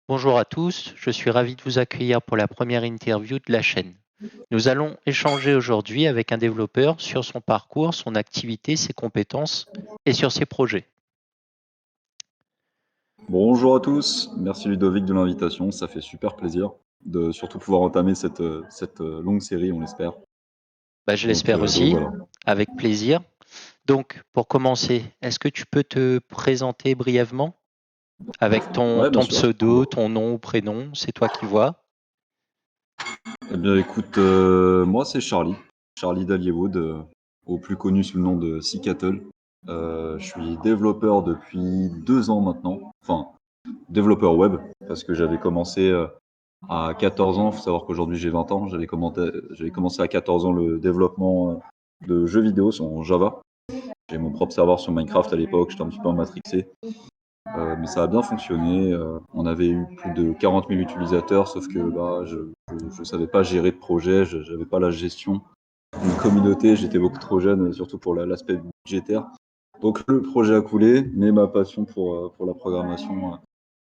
Bonjour à tous, je suis ravi de vous accueillir pour la première interview de la chaîne. Nous allons échanger aujourd'hui avec un développeur sur son parcours, son activité, ses compétences et sur ses projets. Bonjour à tous, merci Ludovic de l'invitation, ça fait super plaisir de surtout pouvoir entamer cette longue série, on l'espère. Je Donc, l'espère euh, donc aussi, voilà. avec plaisir. Donc, pour commencer, est-ce que tu peux te présenter brièvement avec ton, Ouais, bien ton sûr. pseudo, ton nom ou prénom, c'est toi qui vois. Eh bien écoute, moi c'est Charlie, Charlie Dallierwood, au plus connu sous le nom de Seacattle. Je suis développeur depuis 2 ans maintenant, enfin développeur web, parce que j'avais commencé à 14 ans, il faut savoir qu'aujourd'hui j'ai 20 ans, j'avais commencé à 14 ans le développement de jeux vidéo en Java. J'ai mon propre serveur sur Minecraft à l'époque, j'étais un petit peu matrixé, mais ça a bien fonctionné. On avait eu plus de 40 000 utilisateurs, sauf que je savais pas gérer de projet, je n'avais pas la gestion d'une communauté, j'étais beaucoup trop jeune, surtout pour l'aspect budgétaire. Donc le projet a coulé, mais ma passion pour la programmation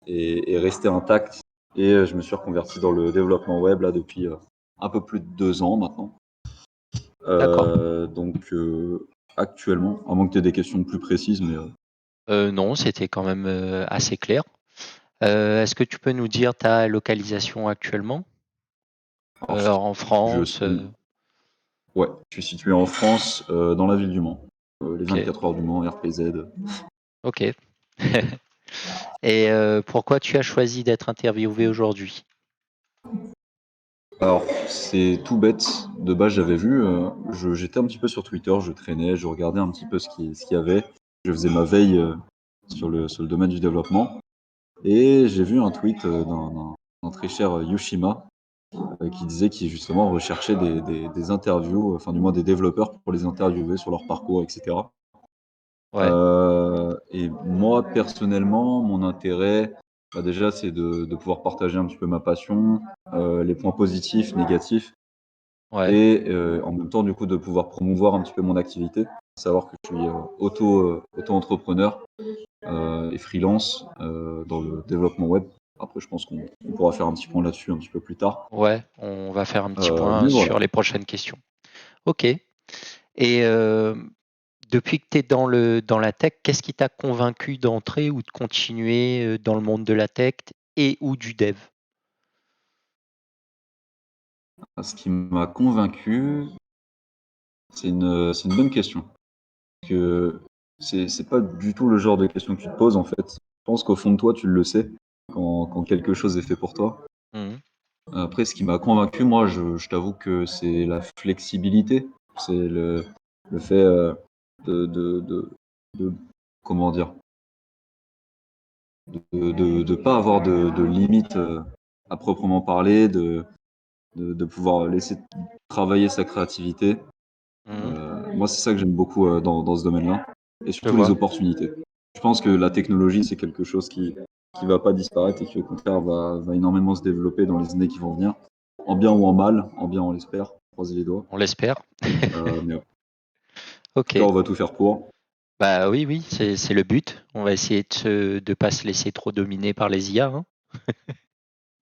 est restée intacte et je me suis reconverti dans le développement web là depuis un peu plus de 2 ans maintenant. D'accord. Actuellement, à moins que tu aies des questions plus précises, mais Non, c'était quand même assez clair. Est-ce que tu peux nous dire ta localisation actuellement? alors, En je France? suis, ouais, je suis situé en France, dans la ville du Mans, les Ok, 24 heures du Mans, RPZ. ok. Et pourquoi tu as choisi d'être interviewé aujourd'hui? Alors, c'est tout bête. De base, j'avais vu, j'étais un petit peu sur Twitter, je traînais, je regardais un petit peu ce qu'il y avait. Je faisais ma veille sur le domaine du développement. Et j'ai vu un tweet d'un très cher Yushima qui disait qu'il justement recherchait des interviews, enfin du moins des développeurs pour les interviewer sur leur parcours, etc. Ouais, Et moi, personnellement, mon intérêt, déjà, c'est de pouvoir partager un petit peu ma passion, les points positifs, négatifs, ouais, et en même temps, du coup, de pouvoir promouvoir un petit peu mon activité. Savoir que je suis auto-entrepreneur et freelance dans le développement web. Après, je pense qu'on pourra faire un petit point là-dessus un petit peu plus tard. ouais, on va faire un petit point Mais voilà. sur les prochaines questions. Ok. Et depuis que tu es dans la tech, qu'est-ce qui t'a convaincu d'entrer ou de continuer dans le monde de la tech et ou du dev? Ce qui m'a convaincu, c'est une bonne question. Que c'est pas du tout le genre de question que tu te poses en fait. Je pense qu'au fond de toi, tu le sais quand quelque chose est fait pour toi. Mhm. Après, ce qui m'a convaincu, moi, je t'avoue que c'est la flexibilité. C'est le fait de comment dire, de pas avoir de limites à proprement parler, de pouvoir laisser travailler sa créativité. Mhm. Moi, c'est ça que j'aime beaucoup dans ce domaine-là, et Je surtout les vois. opportunités. Je pense que la technologie, c'est quelque chose qui va pas disparaître et qui, au contraire, va énormément se développer dans les années qui vont venir, en bien ou en mal, en bien, on l'espère, croisez les doigts. On l'espère. Mais en tout cas, Ok. on va tout faire pour. Bah oui, oui, c'est le but. On va essayer de pas se laisser trop dominer par les IA, hein.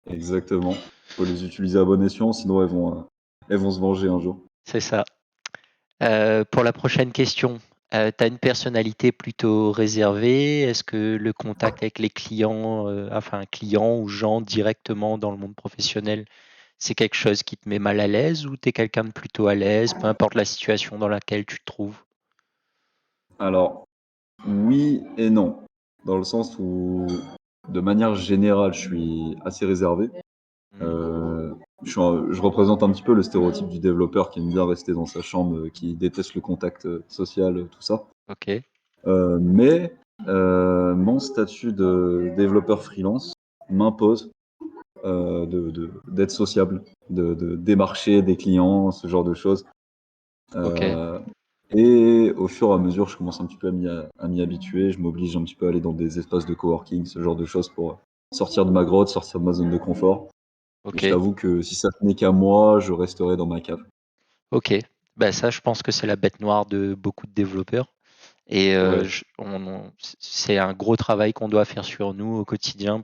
Exactement. Il faut les utiliser à bon escient, sinon elles vont se venger un jour. C'est ça. Pour la prochaine question, tu as une personnalité plutôt réservée? Est-ce que le contact avec les clients, enfin clients ou gens directement dans le monde professionnel, c'est quelque chose qui te met mal à l'aise ou tu es quelqu'un de plutôt à l'aise, peu importe la situation dans laquelle tu te trouves? Alors, oui et non, dans le sens où, de manière générale, je suis assez réservé. Mhm. Euh, je représente un petit peu le stéréotype du développeur qui aime bien rester dans sa chambre, qui déteste le contact social, tout ça. Ok, Mais mon statut de développeur freelance m'impose d'être sociable, de démarcher des clients, ce genre de choses. ok, Euh, et au fur et à mesure, je commence un petit peu à m'y habituer. Je m'oblige un petit peu à aller dans des espaces de coworking, ce genre de choses pour sortir de ma grotte, sortir de ma zone de confort. Et ok, je t'avoue que si ça tenait qu'à moi, je resterais dans ma cave. ok. Bah ça, je pense que c'est la bête noire de beaucoup de développeurs. Et Ouais, c'est un gros travail qu'on doit faire sur nous au quotidien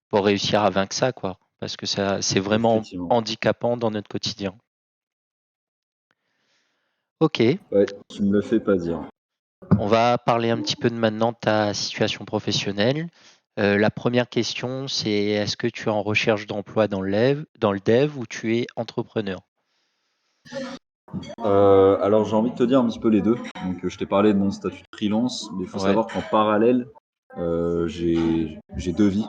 pour réussir à vaincre ça, quoi. Parce que ça, c'est vraiment Effectivement. handicapant dans notre quotidien. Ok, Ouais, tu me le fais pas dire. on va parler un petit peu de maintenant de ta situation professionnelle. La première question, c'est est-ce que tu es en recherche d'emploi dans le dev ou tu es entrepreneur? Alors j'ai envie de te dire un petit peu les deux. Donc je t'ai parlé de mon statut de freelance, mais il faut Ouais, savoir qu'en parallèle, j'ai deux vies,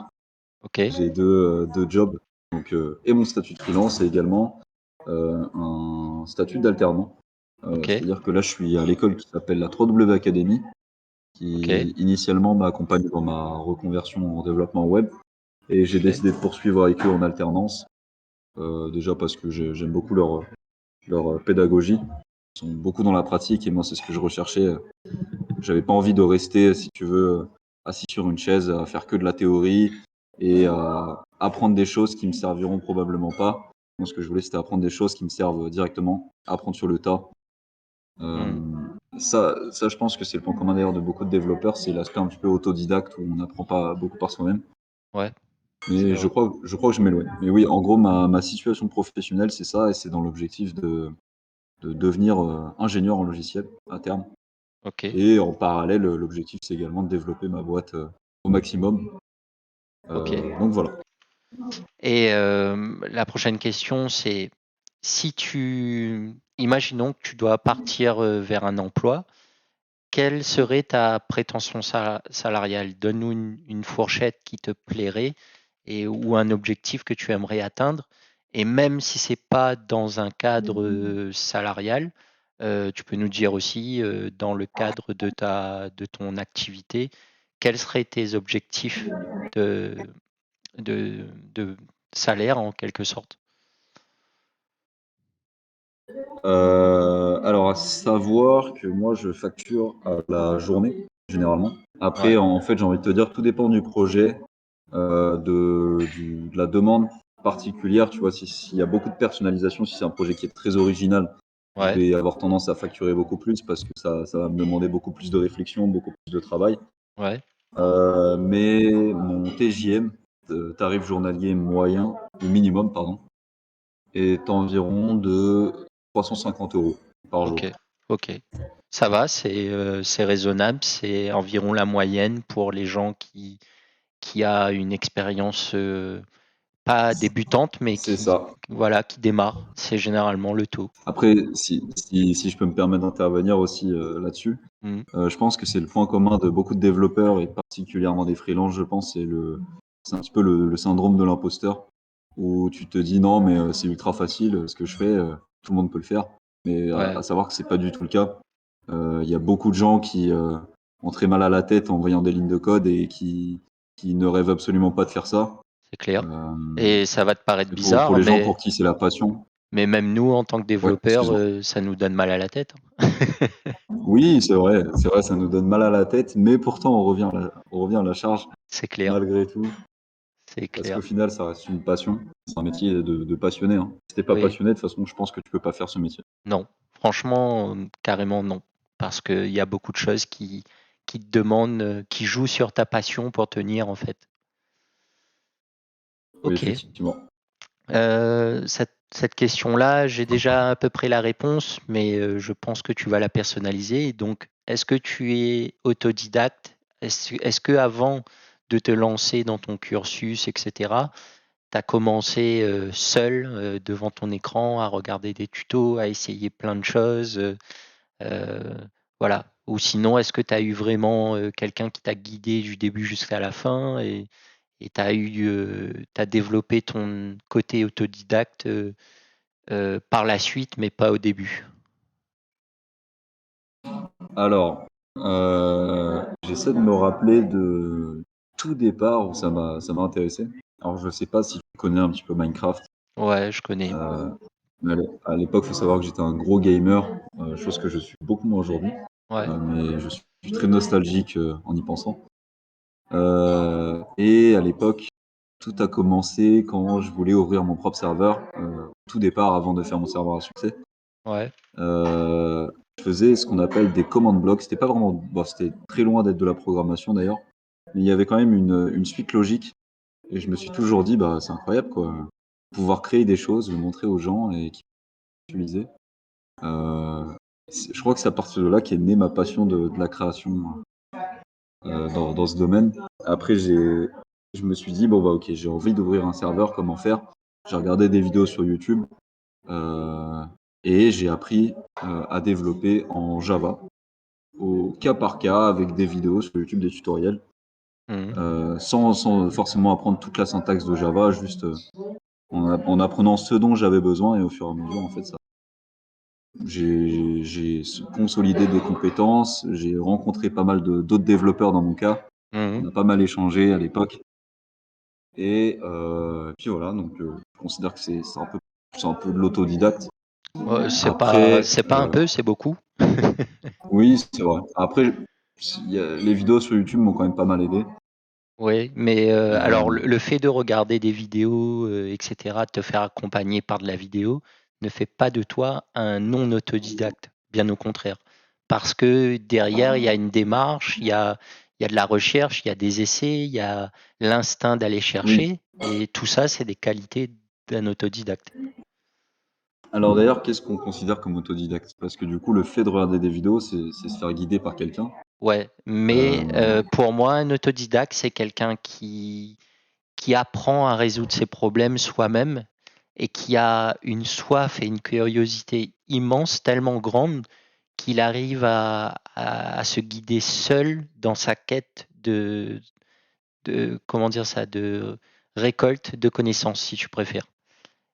ok, j'ai deux jobs. Donc et mon statut de freelance et également un statut d'alternant. ok, C'est-à-dire que là je suis à l'école qui s'appelle la 3W Academy, ok, qui initialement m'a accompagné dans ma reconversion en développement web. Et j'ai ok, décidé de poursuivre avec eux en alternance, déjà parce que j'aime beaucoup leur pédagogie. Ils sont beaucoup dans la pratique et moi c'est ce que je recherchais. J'avais pas envie de rester, si tu veux, assis sur une chaise à faire que de la théorie et à apprendre des choses qui me serviront probablement pas. Moi, ce que je voulais, c'était apprendre des choses qui me servent directement, apprendre sur le tas. Euh, hmm, ça, je pense que c'est le point commun d'ailleurs de beaucoup de développeurs, c'est l'aspect un petit peu autodidacte où on n'apprend pas beaucoup par soi-même. ouais, c'est Mais vrai. je crois que je m'éloigne. Mais oui, en gros, ma situation professionnelle, c'est ça, et c'est dans l'objectif de devenir ingénieur en logiciel à terme. Ok, Et en parallèle, l'objectif, c'est également de développer ma boîte au maximum. ok. Donc voilà. Et la prochaine question, c'est si imaginons que tu dois partir vers un emploi, quelle serait ta prétention salariale? Donne-nous une fourchette qui te plairait ou un objectif que tu aimerais atteindre. Et même si c'est pas dans un cadre salarial, tu peux nous dire aussi dans le cadre de ton activité, quels seraient tes objectifs de, de salaire en quelque sorte. Alors, à savoir que moi, je facture à la journée, généralement. Après, Ouais, en fait, j'ai envie de te dire, tout dépend du projet, de la demande particulière. Tu vois, s'il y a beaucoup de personnalisation, si c'est un projet qui est très original, je ouais, vais avoir tendance à facturer beaucoup plus parce que ça va me demander beaucoup plus de réflexion, beaucoup plus de travail. ouais. Mais mon TJM, tarif journalier moyen, ou minimum, pardon, est environ de 350 € par Ok, jour. ok. Ça va, c'est raisonnable, c'est environ la moyenne pour les gens qui a une expérience pas débutante, mais C'est ça. voilà, qui démarre. C'est généralement le taux. Après, si je peux me permettre d'intervenir aussi là-dessus, Mm. je pense que c'est le point commun de beaucoup de développeurs et particulièrement des freelances, je pense, c'est un petit peu le syndrome de l'imposteur où tu te dis non, mais c'est ultra facile ce que je fais, tout le monde peut le faire. Mais Ouais, à savoir que c'est pas du tout le cas. Il y a beaucoup de gens qui ont très mal à la tête en voyant des lignes de code et qui ne rêvent absolument pas de faire ça. c'est clair. Euh, Et ça va te paraître et pour bizarre, les gens pour qui c'est la passion, mais même nous, en tant que ouais, développeurs, excuse-moi. ça nous donne mal à la tête, hein. Oui, c'est vrai, ça nous donne mal à la tête, mais pourtant on revient à la charge C'est clair, malgré tout, c'est parce clair. qu'au final, ça reste une passion. C'est un métier de passionné, hein. Si t'es pas Oui, passionné, de toute façon, je pense que tu peux pas faire ce métier. non. Franchement, carrément non. Parce qu'il y a beaucoup de choses qui te demandent, qui jouent sur ta passion pour tenir, en fait. Oui, Ok. effectivement. Cette question-là, j'ai déjà à peu près la réponse, mais je pense que tu vas la personnaliser. Donc, est-ce que tu es autodidacte? Est-ce que avant de te lancer dans ton cursus, etc., tu as commencé seul devant ton écran à regarder des tutos, à essayer plein de choses, euh, voilà. Ou sinon, est-ce que tu as eu vraiment quelqu'un qui t'a guidé du début jusqu'à la fin et t'as développé ton côté autodidacte par la suite, mais pas au début. Alors, j'essaie de me rappeler de tout départ où ça m'a intéressé. Alors, je sais pas si tu connais un petit peu Minecraft. Ouais, je connais. Euh, mais à l'époque, il faut savoir que j'étais un gros gamer, chose que je suis beaucoup moins aujourd'hui. Ouais, Mais je suis très nostalgique en y pensant. Et à l'époque, tout a commencé quand je voulais ouvrir mon propre serveur. Tout départ, avant de faire mon serveur à succès, ouais, euh, je faisais ce qu'on appelle des command blocks. C'était pas vraiment, bon, c'était très loin d'être de la programmation d'ailleurs, mais il y avait quand même une suite logique Et je me suis toujours dit, bah, c'est incroyable, quoi. Pouvoir créer des choses, le montrer aux gens et qu'ils puissent utiliser. Je crois que c'est à partir de là qu'est née ma passion de la création dans ce domaine. Après, je me suis dit, bon, bah, ok, j'ai envie d'ouvrir un serveur, comment faire? J'ai regardé des vidéos sur YouTube euh, et j'ai appris à développer en Java, au cas par cas, avec des vidéos sur YouTube, des tutoriels, Mmh. sans forcément apprendre toute la syntaxe de Java, juste en apprenant ce dont j'avais besoin et au fur et à mesure, en fait, ça. J'ai consolidé des compétences, j'ai rencontré pas mal d'autres développeurs dans mon cas. Mmh. On a pas mal échangé à l'époque. Et puis voilà, donc je considère que c'est un peu de l'autodidacte. Après, C'est pas un peu, c'est beaucoup. oui, c'est vrai. Après, les vidéos sur YouTube m'ont quand même pas mal aidé. Oui, mais alors Euh, le fait de regarder des vidéos, et cetera, de te faire accompagner par de la vidéo, ne fait pas de toi un non autodidacte, bien au contraire. Parce que derrière, il y a une démarche, il y a de la recherche, il y a des essais, il y a l'instinct d'aller oui. chercher, et tout ça, c'est des qualités d'un autodidacte. Alors d'ailleurs, qu'est-ce qu'on considère comme autodidacte? Parce que du coup, le fait de regarder des vidéos, c'est se faire guider par quelqu'un. Ouais, mais Euh, pour moi, un autodidacte, c'est quelqu'un qui apprend à résoudre ses problèmes soi-même et qui a une soif et une curiosité immense, tellement grande qu'il arrive à se guider seul dans sa quête comment dire ça, de récolte de connaissances, si tu préfères.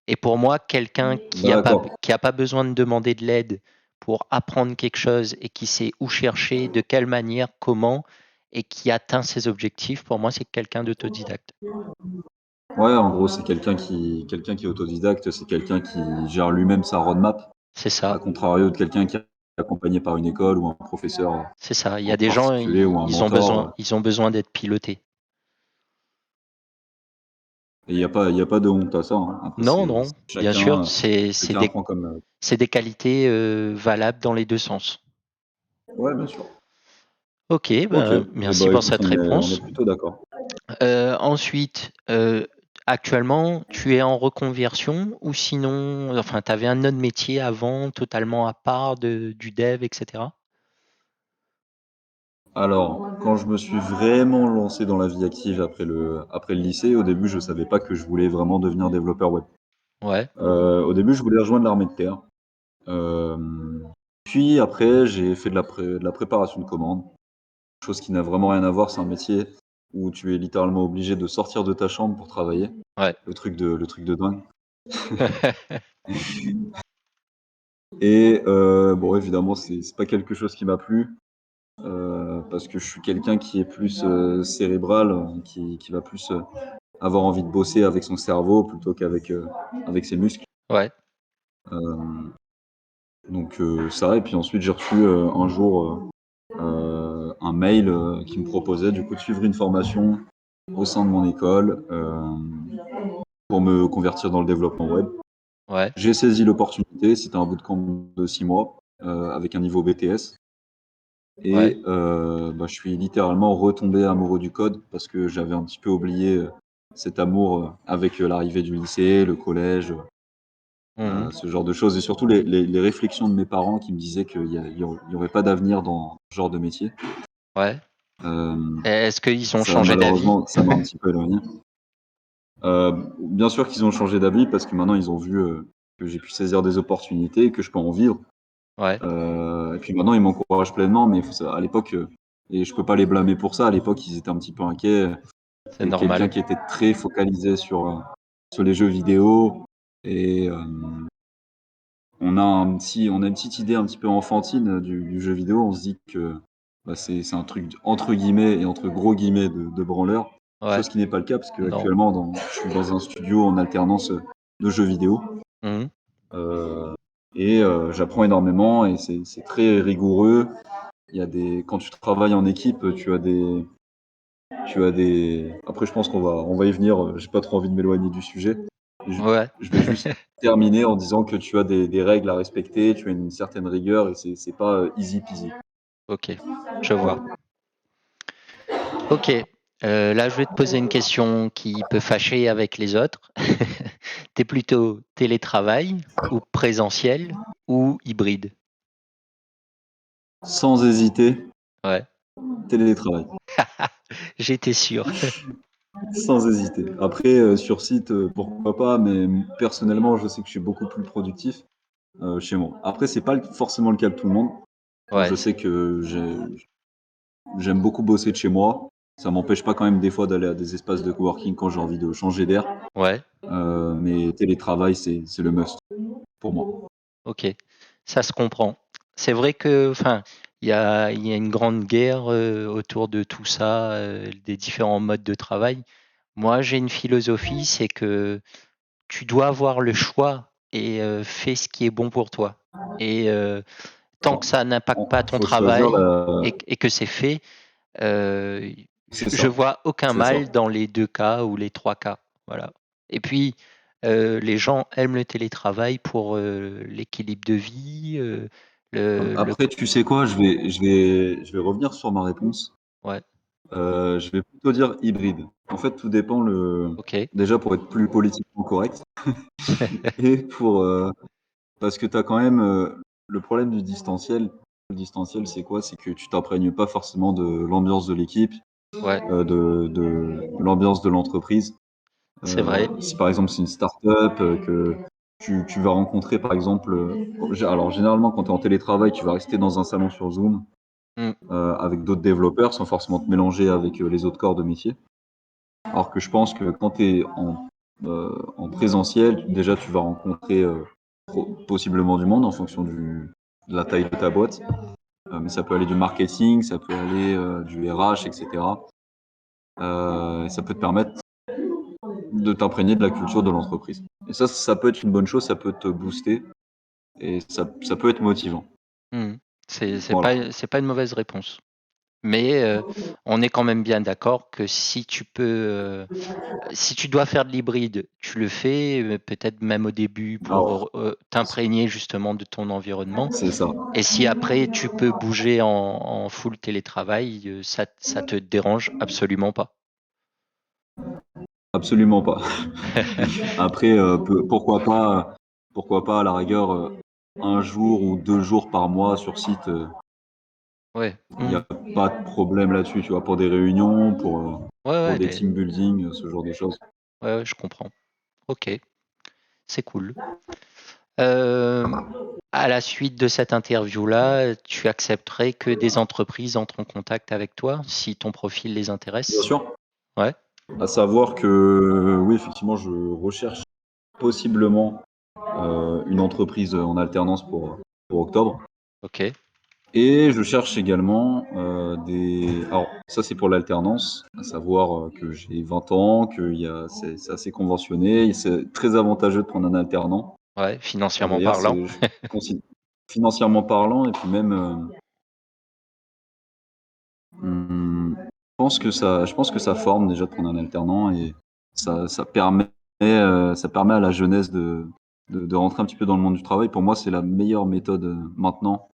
Et pour moi, quelqu'un d'accord. qui a pas besoin de demander de l'aide pour apprendre quelque chose et qui sait où chercher, de quelle manière, comment, et qui atteint ses objectifs, pour moi, c'est quelqu'un d'autodidacte. Ouais, en gros, c'est quelqu'un qui est autodidacte, c'est quelqu'un qui gère lui-même sa roadmap, C'est à ça. contrario de quelqu'un qui est accompagné par une école ou un professeur C'est ça. Il y a en des gens, particulier ou un mentor. ils ont besoin d'être pilotés. Et il y a pas de honte à ça, hein. Après, Non, non, bien sûr, chacun apprend comme. c'est des qualités valables dans les deux sens. Ouais, bien sûr. Ok, Ok. ben, Et merci bah pour écoute, cette on est réponse. plutôt d'accord. Ensuite, actuellement, tu es en reconversion ou sinon, enfin, tu avais un autre métier avant, totalement à part du dev, etc. Alors, quand je me suis vraiment lancé dans la vie active après le lycée, au début, je savais pas que je voulais vraiment devenir développeur web. Ouais, Au début, je voulais rejoindre l'armée de terre. Euh, Puis après, j'ai fait de la préparation de commandes, chose qui n'a vraiment rien à voir. C'est un métier où tu es littéralement obligé de sortir de ta chambre pour travailler. ouais, Le truc de dingue. Et bon, évidemment, c'est pas quelque chose qui m'a plu parce que je suis quelqu'un qui est plus cérébral, qui va plus avoir envie de bosser avec son cerveau plutôt qu'avec avec ses muscles. ouais, Euh, donc ça, et puis ensuite j'ai reçu un jour un mail qui me proposait du coup de suivre une formation au sein de mon école pour me convertir dans le développement web. ouais, J'ai saisi l'opportunité, c'était un bootcamp de 6 mois avec un niveau BTS. ouais. Et bah, je suis littéralement retombé amoureux du code parce que j'avais un petit peu oublié cet amour avec l'arrivée du lycée, le collège, Mhm. ce genre de choses. Et surtout les réflexions de mes parents qui me disaient qu'il y aurait pas d'avenir dans ce genre de métier. Ouais. Euh, Est-ce qu'ils ont Ça, changé d'avis? malheureusement, ça m'a un petit peu éloigné. Bien sûr qu'ils ont changé d'avis parce que maintenant ils ont vu que j'ai pu saisir des opportunités, que je peux en vivre. Ouais, Et puis maintenant ils m'encouragent pleinement, mais à l'époque, et je peux pas les blâmer pour ça, à l'époque ils étaient un petit peu inquiets. c'est Et quelqu'un normal. qui était très focalisé sur les jeux vidéo. Et on a une petite idée un petit peu enfantine du jeu vidéo. On se dit que bah, c'est un truc entre guillemets et entre gros guillemets de branleur. Ouais, Chose qui n'est pas le cas parce non. qu'actuellement, je suis dans un studio en alternance de jeux vidéo. Mhm. Euh, et j'apprends énormément et c'est très rigoureux. Quand tu travailles en équipe, tu as des. Après, je pense on va y venir. J'ai pas trop envie de m'éloigner du sujet. Je, Ouais, je vais juste terminer en disant que tu as des règles à respecter, tu as une certaine rigueur et c'est pas easy peasy. ok, je vois. Voilà. Ok. Là, je vais te poser une question qui peut fâcher avec les autres. T'es plutôt télétravail ou présentiel ou hybride? Sans hésiter, Ouais, télétravail. j'étais sûr. Sans hésiter. Après, sur site, pourquoi pas, mais personnellement, je sais que je suis beaucoup plus productif chez moi. Après, c'est pas forcément le cas de tout le monde. Moi, Ouais, je sais que j'aime beaucoup bosser de chez moi. Ça m'empêche pas quand même des fois d'aller à des espaces de coworking quand j'ai envie de changer d'air. ouais, Mais télétravail, c'est le must pour moi. ok, ça se comprend. C'est vrai que, enfin, il y a une grande guerre autour de tout ça, des différents modes de travail. Moi, j'ai une philosophie, c'est que tu dois avoir le choix et fais ce qui est bon pour toi. Et tant que Enfin, ça n'impacte pas ton faut choisir travail la. et que c'est fait, C'est je ça, vois aucun c'est ça. mal dans les deux cas ou les trois cas. Voilà. Et puis, les gens aiment le télétravail pour l'équilibre de vie, le Après, tu sais quoi, je vais revenir sur ma réponse. ouais, Je vais plutôt dire hybride. En fait, tout dépend ok, déjà pour être plus politiquement correct et parce que tu as quand même le problème du distanciel. Le distanciel, c'est quoi? C'est que tu t'imprègnes pas forcément de l'ambiance de l'équipe, ouais, de l'ambiance de l'entreprise. c'est vrai. Si par exemple c'est une start-up que tu vas rencontrer par exemple, alors généralement quand tu es en télétravail, tu vas rester dans un salon sur Zoom Mm, avec d'autres développeurs sans forcément te mélanger avec les autres corps de métier. Alors que je pense que quand tu es en présentiel, déjà tu vas rencontrer possiblement du monde en fonction de la taille de ta boîte. Mais ça peut aller du marketing, ça peut aller du RH, etc. Ça peut te permettre de t'imprégner de la culture de l'entreprise. Et ça peut être une bonne chose, ça peut te booster et ça peut être motivant. mm. Voilà. C'est pas une mauvaise réponse. Mais on est quand même bien d'accord que si tu dois faire de l'hybride, tu le fais, peut-être même au début Alors, pour t'imprégner justement de ton environnement. c'est ça. Et si après tu peux bouger en full télétravail, ça te dérange absolument pas. Absolument pas. Après, pourquoi pas à la rigueur, un jour ou 2 jours par mois sur site, Ouais, il n'y mm. a pas de problème là-dessus, tu vois? Pour des réunions, Ouais, pour ouais, des team building, ce genre de choses. ouais, ouais, je comprends. Ok, c'est cool. Euh, à la suite de cette interview-là, tu accepterais que des entreprises entrent en contact avec toi si ton profil les Bien intéresse? sûr, Ouais, à savoir que, oui, effectivement, je recherche possiblement, une entreprise, en alternance pour octobre. ok, Et je cherche également alors, ça, c'est pour l'alternance, à savoir que j'ai 20 ans, c'est assez conventionné, et c'est très avantageux de prendre un alternant. ouais, financièrement D'ailleurs, parlant. je financièrement parlant, et puis même, je pense que ça forme déjà de prendre un alternant et ça permet à la jeunesse de rentrer un petit peu dans le monde du travail. Pour moi, c'est la meilleure méthode maintenant,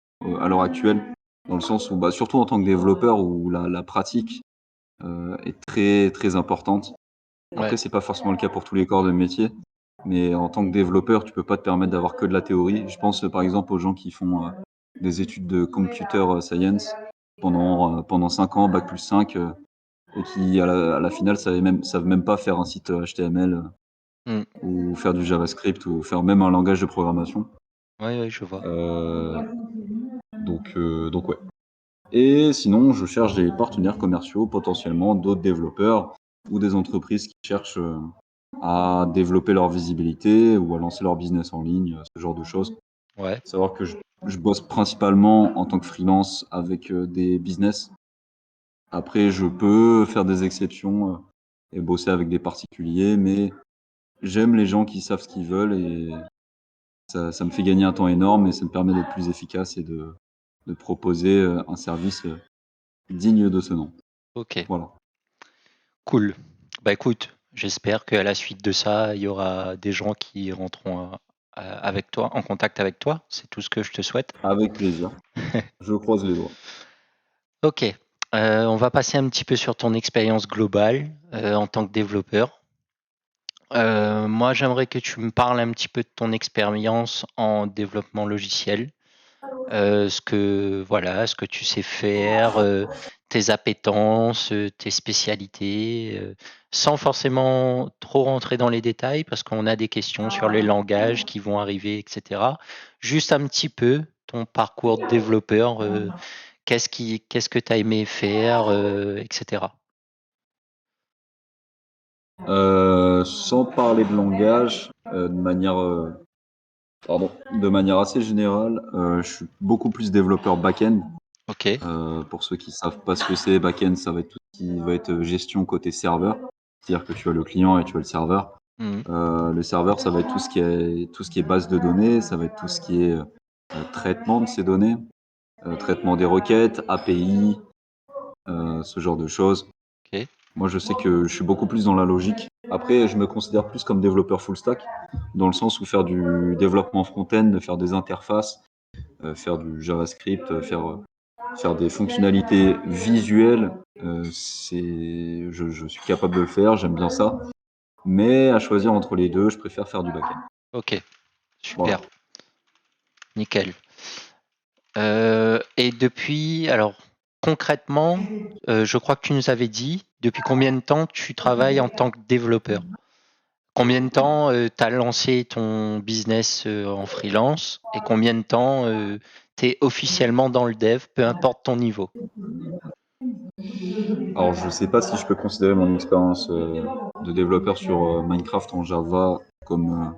à l'heure actuelle, dans le sens où, bah, surtout en tant que développeur, où la pratique est très très importante. Après, Ouais, c'est pas forcément le cas pour tous les corps de métier, mais en tant que développeur, tu peux pas te permettre d'avoir que de la théorie. Je pense par exemple aux gens qui font des études de computer science pendant 5 ans, bac plus 5, et qui à la finale savent même pas faire un site HTML mm. ou faire du JavaScript ou faire même un langage de programmation. Ouais, ouais, je vois. Euh, donc ouais. Et sinon, je cherche des partenaires commerciaux, potentiellement d'autres développeurs ou des entreprises qui cherchent à développer leur visibilité ou à lancer leur business en ligne, ce genre de choses. Ouais, Savoir que je bosse principalement en tant que freelance avec des business. Après, je peux faire des exceptions et bosser avec des particuliers, mais j'aime les gens qui savent ce qu'ils veulent et ça me fait gagner un temps énorme et ça me permet d'être plus efficace et de proposer un service digne de ce nom. ok, Voilà. cool. Bah écoute, j'espère qu'à la suite de ça, il y aura des gens qui rentreront avec toi, en contact avec toi. C'est tout ce que je te souhaite. Avec plaisir. Je croise les doigts. Ok. On va passer un petit peu sur ton expérience globale en tant que développeur. Moi, j'aimerais que tu me parles un petit peu de ton expérience en développement logiciel. Ce que tu sais faire, tes appétences, tes spécialités, sans forcément trop rentrer dans les détails parce qu'on a des questions sur les langages qui vont arriver, etc. Juste un petit peu ton parcours de développeur, qu'est-ce que tu as aimé faire, etc. Sans parler de langage, de manière assez générale, je suis beaucoup plus développeur back-end. Ok. Pour ceux qui savent pas ce que c'est, back-end, ça va être tout ce qui va être gestion côté serveur. C'est-à-dire que tu as le client et tu as le serveur. Mhm. Le serveur, ça va être tout ce qui est base de données, ça va être tout ce qui est traitement de ces données, traitement des requêtes, API, ce genre de choses. Ok. Moi, je sais que je suis beaucoup plus dans la logique. Après, je me considère plus comme développeur full stack, dans le sens où faire du développement front-end, faire des interfaces, faire du JavaScript, faire des fonctionnalités visuelles, je suis capable de le faire, j'aime bien ça. Mais à choisir entre les deux, je préfère faire du back-end. Ok. Voilà. Super. Nickel. Et depuis, alors concrètement, je crois que tu nous avais dit depuis combien de temps tu travailles en tant que développeur? Combien de temps tu as lancé ton business en freelance et combien de temps tu es officiellement dans le dev, peu importe ton niveau? Alors, je sais pas si je peux considérer mon expérience de développeur sur Minecraft en Java comme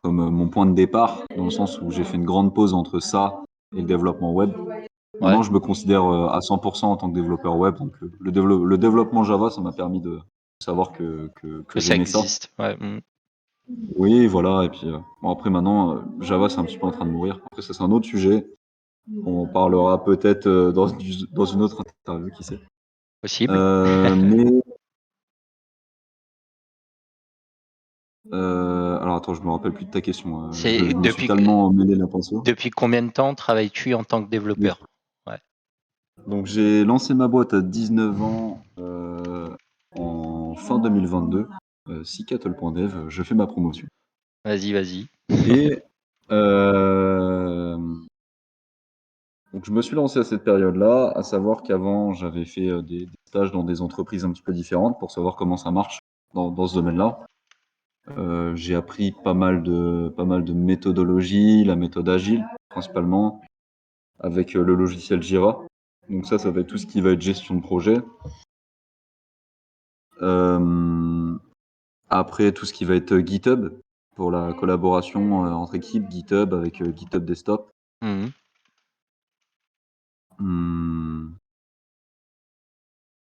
mon point de départ, dans le sens où j'ai fait une grande pause entre ça et le développement web. Ouais, Maintenant, je me considère à 100% en tant que développeur web. Donc, le développement Java, ça m'a permis de savoir que que ça j'aimais ça. existe. Ouais, Oui, voilà. Et puis, bon, après, maintenant, Java, c'est un petit peu en train de mourir. Après, ça, c'est un autre sujet. On parlera peut-être dans une autre interview, qui sait. possible. Mais, alors, attends, je me rappelle plus de ta question. C'est Je me suis tellement mêlé la pinceau. depuis combien de temps travailles-tu en tant que développeur? Ouais, Donc, j'ai lancé ma boîte à 19 ans en fin 2022. Seacattle.dev, je fais ma promotion. vas-y, vas-y. Et euh, donc je me suis lancé à cette période-là, à savoir qu'avant j'avais fait des stages dans des entreprises un petit peu différentes pour savoir comment ça marche dans ce domaine-là. J'ai appris pas mal de méthodologies, la méthode agile principalement, avec le logiciel Jira. Donc ça va être tout ce qui va être gestion de projet. Euh, Après, tout ce qui va être GitHub pour la collaboration entre équipes, GitHub avec GitHub Desktop. Mhm. Hmm,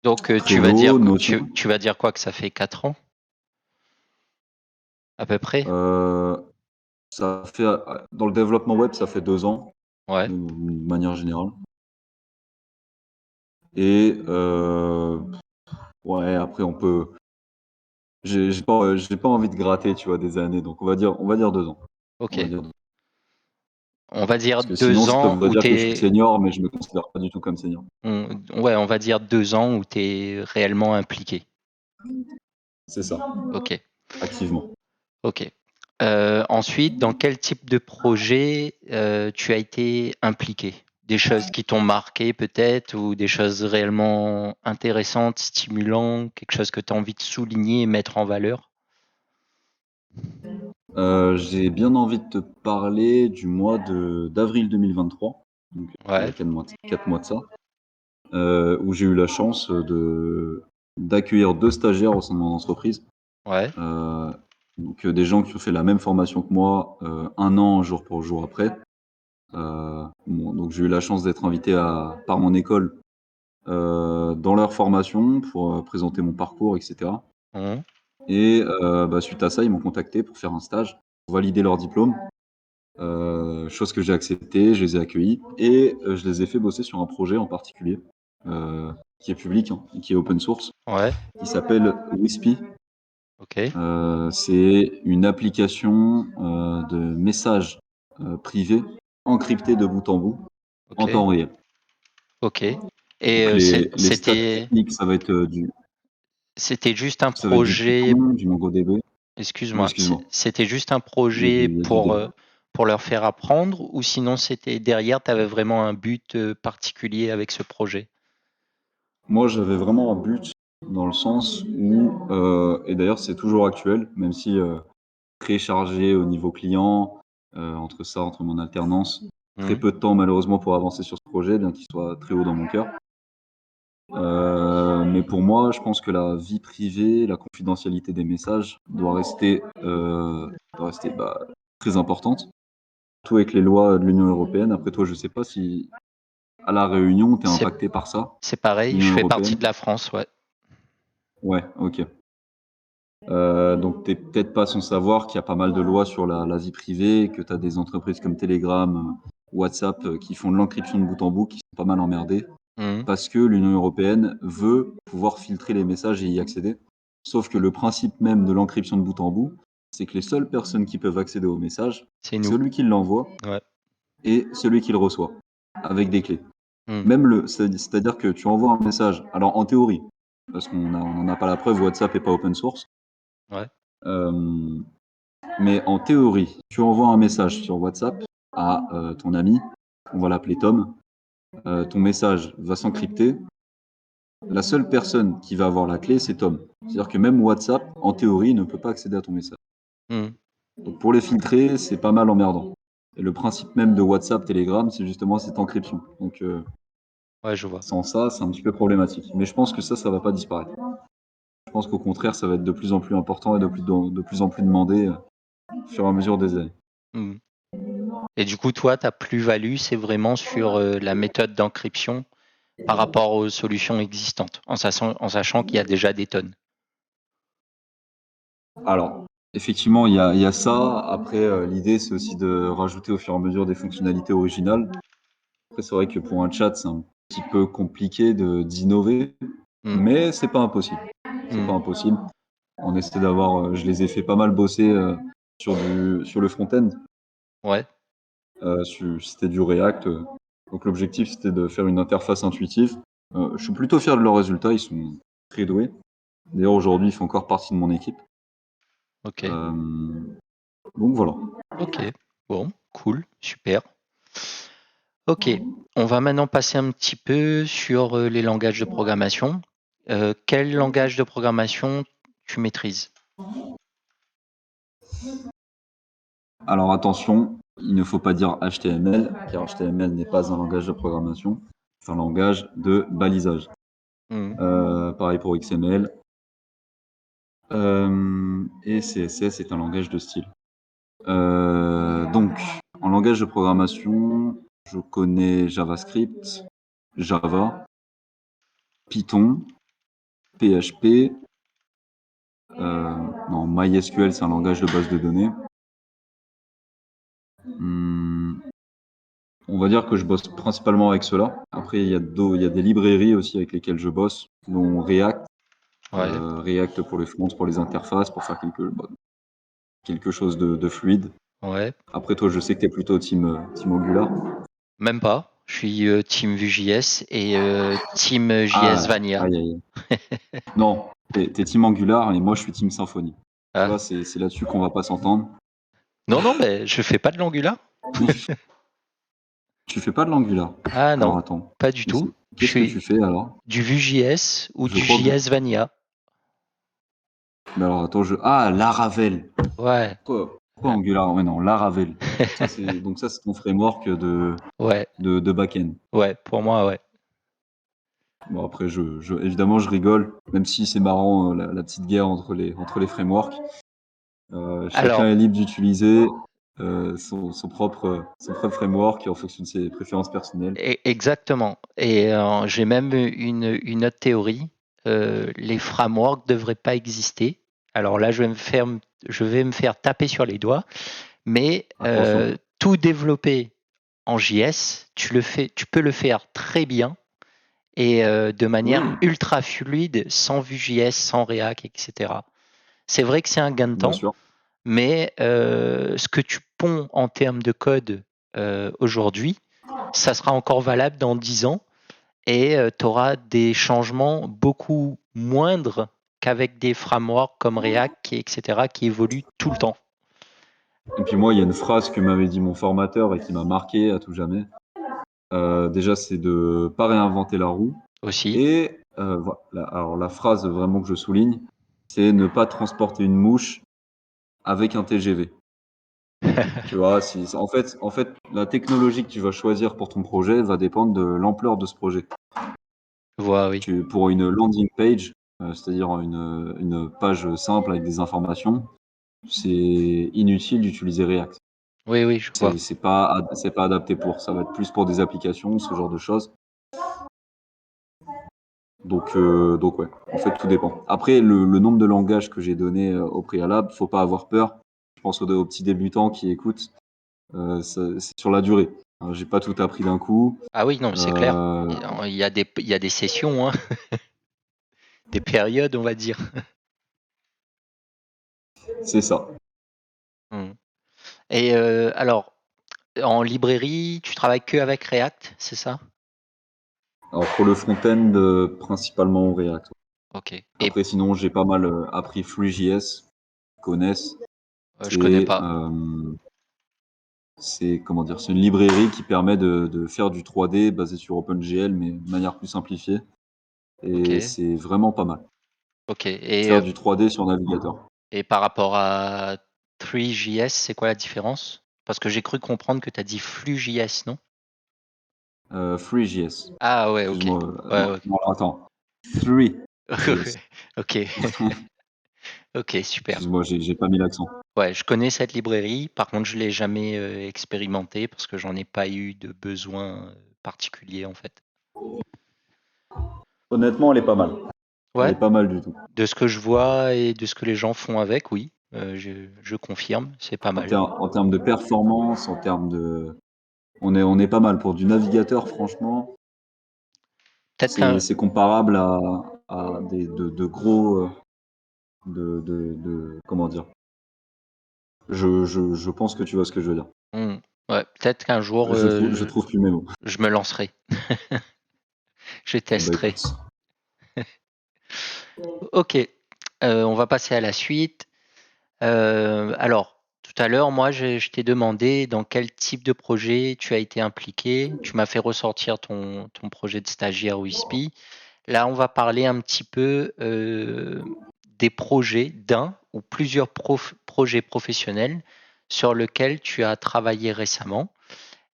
Donc Trello, Notion. tu vas dire quoi que ça fait 4 ans à peu près? Euh, Ça fait, dans le développement web, ça fait 2 ans, Ouais, de manière générale. Et ouais, après, on peut. J'ai pas envie de gratter, tu vois, des années. Donc, on va dire 2 ans. On va ok. dire On va dire Parce que sinon, deux ça ans voudrait où dire que je suis t'es, senior, mais je me considère pas du tout comme senior. ouais, on va dire 2 ans où t'es réellement impliqué. C'est ça, Ok, activement. ok. Ensuite, dans quel type de projet tu as été impliqué? Des choses qui t'ont marqué peut-être ou des choses réellement intéressantes, stimulantes, quelque chose que tu as envie de souligner et mettre en valeur? J'ai bien envie de te parler du mois d'avril 2023, donc il y a Ouais, 4 mois de ça, où j'ai eu la chance d'accueillir 2 stagiaires au sein de mon entreprise. ouais. Euh, donc des gens qui ont fait la même formation que moi, un an jour pour jour après. Bon, donc j'ai eu la chance d'être invité par mon école dans leur formation pour présenter mon parcours, etc. Mhm. Et suite à ça, ils m'ont contacté pour faire un stage, pour valider leur diplôme. Chose que j'ai acceptée, je les ai accueillis et je les ai fait bosser sur un projet en particulier qui est public, hein, et qui est open source, Ouais, qui s'appelle Wispy. ok, C'est une application de messages privés encryptés de bout en bout en ok, temps réel. ok. Et Donc les stacks techniques, ça va être c'était juste un ça va être du projet, Python, du MongoDB. Oui, excuse-moi, excuse-moi. c'était juste un Il projet y a du dev. pour leur faire apprendre, ou sinon c'était derrière, tu avais vraiment un but particulier avec ce projet? Moi, j'avais vraiment un but dans le sens où, et d'ailleurs c'est toujours actuel, même si très chargé au niveau client, entre mon alternance, très Mmh. peu de temps malheureusement pour avancer sur ce projet, bien qu'il soit très haut dans mon cœur. Mais pour moi, je pense que la vie privée, la confidentialité des messages doit rester très importante, surtout avec les lois de l'Union européenne. Après toi, je sais pas si à La Réunion, tu es C'est impacté par ça, c'est pareil, je l'Union fais partie européenne? de la France, ouais. Ouais, ok. Donc tu peut-être pas sans savoir qu'il y a pas mal de lois sur la vie privée, que tu as des entreprises comme Telegram, WhatsApp, qui font de l'encryption de bout en bout, qui sont pas mal emmerdées, Mmh. parce que l'Union européenne veut pouvoir filtrer les messages et y accéder. Sauf que le principe même de l'encryption de bout en bout, c'est que les seules personnes qui peuvent accéder au message, C'est nous. celui qui l'envoie Ouais. et celui qui le reçoit, avec des clés. Mmh. C'est-à-dire que tu envoies un message, alors en théorie, parce qu'on n'en a pas la preuve, WhatsApp n'est pas open source, Ouais. euh, mais en théorie, tu envoies un message sur WhatsApp à ton ami, on va l'appeler Tom, ton message va s'encrypter. La seule personne qui va avoir la clé, c'est Tom. C'est-à-dire que même WhatsApp, en théorie, ne peut pas accéder à ton message. Mmh. Donc pour les filtrer, c'est pas mal emmerdant. Et le principe même de WhatsApp, Telegram, c'est justement cette encryption. Donc Ouais, je vois. sans ça, c'est un petit peu problématique. Mais je pense que ça va pas disparaître. Je pense qu'au contraire, ça va être de plus en plus important et de plus en plus demandé au fur et à mesure des années. Mmh. Et du coup, toi, ta plus-value, c'est vraiment sur la méthode d'encryption par rapport aux solutions existantes, en sachant qu'il y a déjà des tonnes. Alors, effectivement, il y a ça. Après, l'idée, c'est aussi de rajouter au fur et à mesure des fonctionnalités originales. Après, c'est vrai que pour un chat, c'est un petit peu compliqué d'innover, Mmh. mais c'est pas impossible. C'est Mmh. pas impossible. On essaie d'avoir, je les ai fait pas mal bosser sur le front-end. Ouais. C'était du React. Donc l'objectif, c'était de faire une interface intuitive. Je suis plutôt fier de leurs résultats. Ils sont très doués. D'ailleurs, aujourd'hui, ils font encore partie de mon équipe. Ok. Euh, donc voilà. Ok. Bon, cool, super. Ok. On va maintenant passer un petit peu sur les langages de programmation. Quel langage de programmation tu maîtrises? Alors attention, il ne faut pas dire HTML, car HTML n'est pas un langage de programmation, c'est un langage de balisage. Mmh. Pareil pour XML. Et CSS est un langage de style. Donc, en langage de programmation, je connais JavaScript, Java, Python, PHP. Non, MySQL, c'est un langage de base de données. Hum, On va dire que je bosse principalement avec cela. Après, il y a des librairies aussi avec lesquelles je bosse, dont React, Ouais. React pour les fronts, pour les interfaces, pour faire quelque chose de fluide. Ouais. Après, toi, je sais que tu es plutôt team Angular. Même pas. Je suis team Vue.js et team JS Ah, Vanilla. aïe, aïe. Non, t'es team Angular et moi, je suis team Symfony. Tu Ah. vois, c'est là-dessus qu'on va pas s'entendre. Non, non, mais je fais pas de l'Angular. Tu fais pas de l'Angular. Ah Alors non, attends, pas du mais tout. Je qu'est-ce que suis tu fais alors? du Vue.js ou Je du crois que. JS Vanilla. Mais alors attends, Ah, Laravel. Ouais. Pourquoi Angular? Ouais, non, Laravel. Donc ça, c'est ton framework Ouais. de back-end. Ouais. Pour moi, ouais. Bon, après, évidemment, je rigole, même si c'est marrant, la petite guerre entre les frameworks. Chacun Alors, est libre d'utiliser son propre framework en fonction de ses préférences personnelles. exactement. Et j'ai même une autre théorie. Les frameworks devraient pas exister. Alors là, je vais me faire taper sur les doigts. Mais Attention. tout développer en JS, tu peux le faire très bien et de manière Oui, ultra fluide, sans Vue.js, sans React, etc. C'est vrai que c'est un gain de bien temps, sûr. mais ce que tu ponds en termes de code aujourd'hui, ça sera encore valable dans 10 ans. et tu auras des changements beaucoup moindres qu'avec des frameworks comme React, etc., qui évoluent tout le temps Et puis moi, il y a une phrase que m'avait dit mon formateur et qui m'a marqué à tout jamais. Déjà, c'est de pas réinventer la roue. aussi. Et voilà. Alors la phrase vraiment que je souligne, c'est ne pas transporter une mouche avec un TGV. Tu vois, en fait, la technologie que tu vas choisir pour ton projet va dépendre de l'ampleur de ce projet. Voilà, oui. Pour une landing page, c'est-à-dire une page simple avec des informations, c'est inutile d'utiliser React. Oui, oui, je vois. C'est pas adapté pour. Ça va être plus pour des applications, ce genre de choses. Donc ouais, en fait, tout dépend. Après, le nombre de langages que j'ai donné au préalable, faut pas avoir peur. Je pense aux petits débutants qui écoutent. C'est sur la durée. J'ai pas tout appris d'un coup. Ah oui, non, c'est clair. Euh, Il y a des sessions, hein, des périodes, on va dire. c'est ça. Hmm. Et alors, en librairie, tu travailles que avec React, c'est ça? Alors pour le front-end, principalement React. Ok. Et Après, sinon, j'ai pas mal appris FreeJS, connaissent. je connais C'est pas. comment dire, c'est une librairie qui permet de faire du 3D basé sur OpenGL, mais de manière plus simplifiée. Ok. Et c'est vraiment pas mal. Ok. Faire du 3D sur navigateur. Et par rapport à Three.js, c'est quoi la différence? Parce que j'ai cru comprendre que tu as dit Flux.js, non? FreeJS. Ah ouais, ok. Excuse-moi. Ouais, Non, ouais. non, attends. 3JS. Ok. Ok, super. Excuse-moi, j'ai pas mis l'accent. Ouais, je connais cette librairie. Par contre, je l'ai jamais expérimenté parce que j'en ai pas eu de besoin particulier en fait. Honnêtement, elle est pas mal. Elle Ouais, est pas mal du tout. de ce que je vois et de ce que les gens font avec, oui, je confirme, c'est pas mal. En termes de performance, en termes de. On est pas mal. Pour du navigateur, franchement, Peut-être qu'un, c'est comparable à de gros. Comment dire? Je pense que tu vois ce que je veux dire. hmm, ouais, peut-être qu'un jour Je trouve plus mes mots. je me lancerai, je Bah testerai. écoute. Ok, on va passer à la suite. Alors, tout à l'heure, moi, je t'ai demandé dans quel type de projet tu as été impliqué. Tu m'as fait ressortir ton projet de stagiaire WISPy. Là, on va parler un petit peu des projets, d'un ou plusieurs projets professionnels sur lesquels tu as travaillé récemment.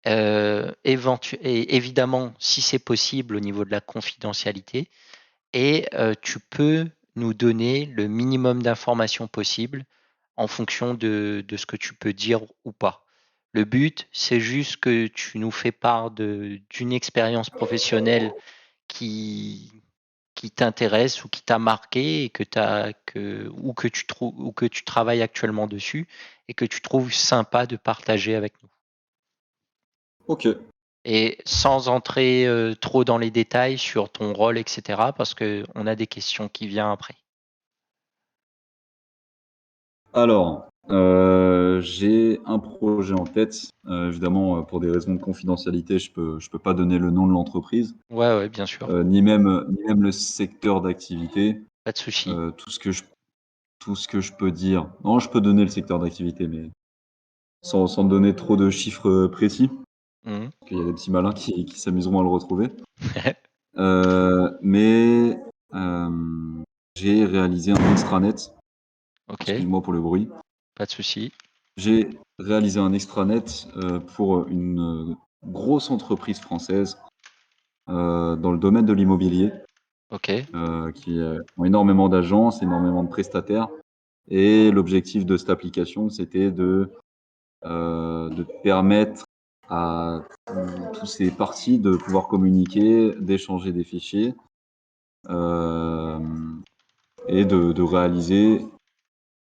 Et évidemment, si c'est possible au niveau de la confidentialité, et tu peux nous donner le minimum d'informations possible en fonction de ce que tu peux dire ou pas. Le but, c'est juste que tu nous fais part d'une expérience professionnelle qui, qui t'intéresse ou qui t'a marqué et ou que tu travailles actuellement dessus et que tu trouves sympa de partager avec nous. Ok. Et sans entrer trop dans les détails sur ton rôle, etc., parce qu'on a des questions qui viennent après. Alors, j'ai un projet en tête. Évidemment, pour des raisons de confidentialité, je peux pas donner le nom de l'entreprise, Ouais, ouais, bien sûr. ni même le secteur d'activité. Pas de souci. Euh, tout ce que je, tout ce que je peux dire. Non, je peux donner le secteur d'activité, mais sans donner trop de chiffres précis, Mhm. parce qu'il y a des petits malins qui s'amuseront à le retrouver. Mais j'ai réalisé un extranet. Ok, Excuse-moi pour le bruit. pas de souci. J'ai réalisé un extranet pour une grosse entreprise française dans le domaine de l'immobilier, Ok, qui ont énormément d'agences, énormément de prestataires. Et l'objectif de cette application, c'était de permettre à tous ces parties de pouvoir communiquer, d'échanger des fichiers euh, et de réaliser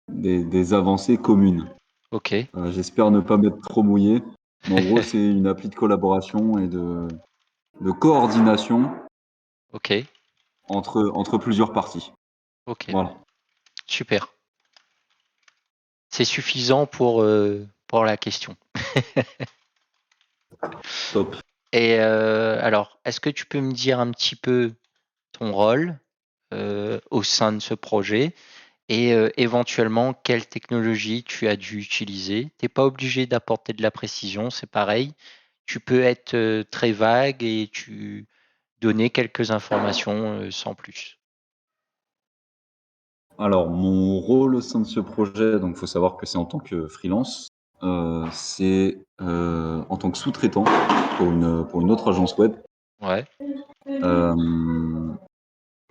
des avancées communes. ok, J'espère ne pas m'être trop mouillé, mais en gros, c'est une appli de collaboration et de coordination ok, entre plusieurs parties. ok. Voilà, Super. C'est suffisant pour la question. top. Et alors, est-ce que tu peux me dire un petit peu ton rôle au sein de ce projet et éventuellement quelle technologie tu as dû utiliser? Tu n'es pas obligé d'apporter de la précision, c'est pareil. Tu peux être très vague et tu donner quelques informations sans plus. Alors, mon rôle au sein de ce projet, donc faut savoir que c'est en tant que freelance, c'est en tant que sous-traitant pour une autre agence web. Ouais, Euh,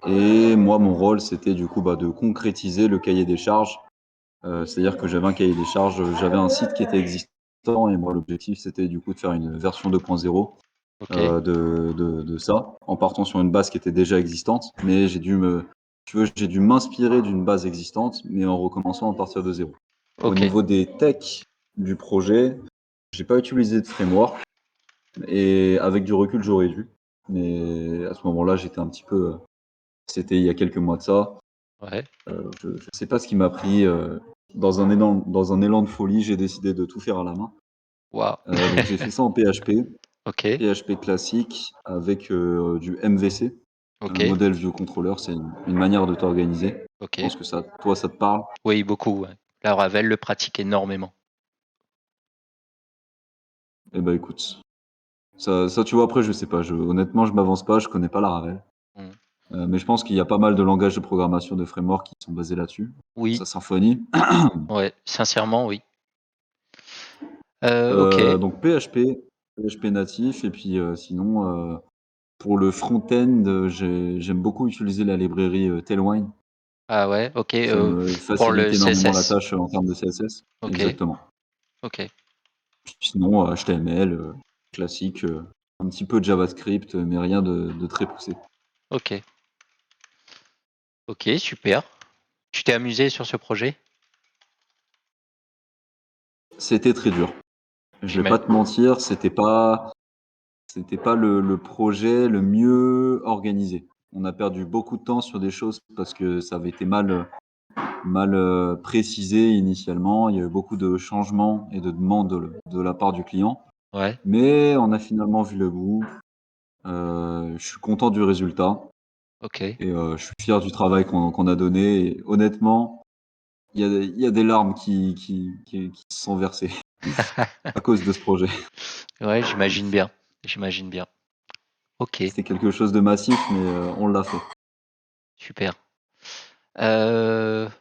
et moi, mon rôle, c'était du coup de concrétiser le cahier des charges. C'est-à-dire que j'avais un cahier des charges, j'avais un site qui était existant et moi, l'objectif, c'était du coup de faire une version 2.0 ok, de ça, en partant sur une base qui était déjà existante. Mais j'ai dû m'inspirer d'une base existante, mais en recommençant à partir de zéro. Au ok, niveau des techs du projet, j'ai pas utilisé de framework et avec du recul, j'aurais dû. Mais à ce moment-là, j'étais un petit peu, c'était il y a quelques mois de ça. ouais, Je ne sais pas ce qui m'a pris. Dans un élan de folie, j'ai décidé de tout faire à la main. waouh, Donc j'ai fait ça en PHP, ok, PHP classique avec du MVC, ok, Model View Controller. C'est une manière de t'organiser. Je ok. pense que toi, ça te parle. Oui, beaucoup. Ouais. La Ravel le pratique énormément. Eh ben écoute, ça tu vois, après, je sais pas. Honnêtement, je m'avance pas, je connais pas la Ravel. Mm. Mais je pense qu'il y a pas mal de langages de programmation, de frameworks qui sont basés là-dessus. Oui, Ça Symfony. ouais, sincèrement, oui. Ok. Donc PHP natif, et puis sinon, pour le front-end, j'aime beaucoup utiliser la librairie Tailwind. Ah ouais, ok. Ça me Pour le facilite énormément la CSS. tâche en termes de CSS. Ok, Exactement. ok, Puis sinon, HTML, classique, un petit peu de JavaScript, mais rien de très poussé. ok, ok, super. Tu t'es amusé sur ce projet? C'était très dur. Je vais pas J'imagine. te mentir, c'était pas le projet le mieux organisé. On a perdu beaucoup de temps sur des choses parce que ça avait été mal précisé initialement. Il y a eu beaucoup de changements et de demandes de la part du client. Ouais, Mais on a finalement vu le bout. Je suis content du résultat ok. et je suis fier du travail qu'on a donné. Et honnêtement, il y a des larmes qui se sont versées à cause de ce projet. Ouais, j'imagine bien. J'imagine bien. Ok, C'était quelque chose de massif, mais on l'a fait. super.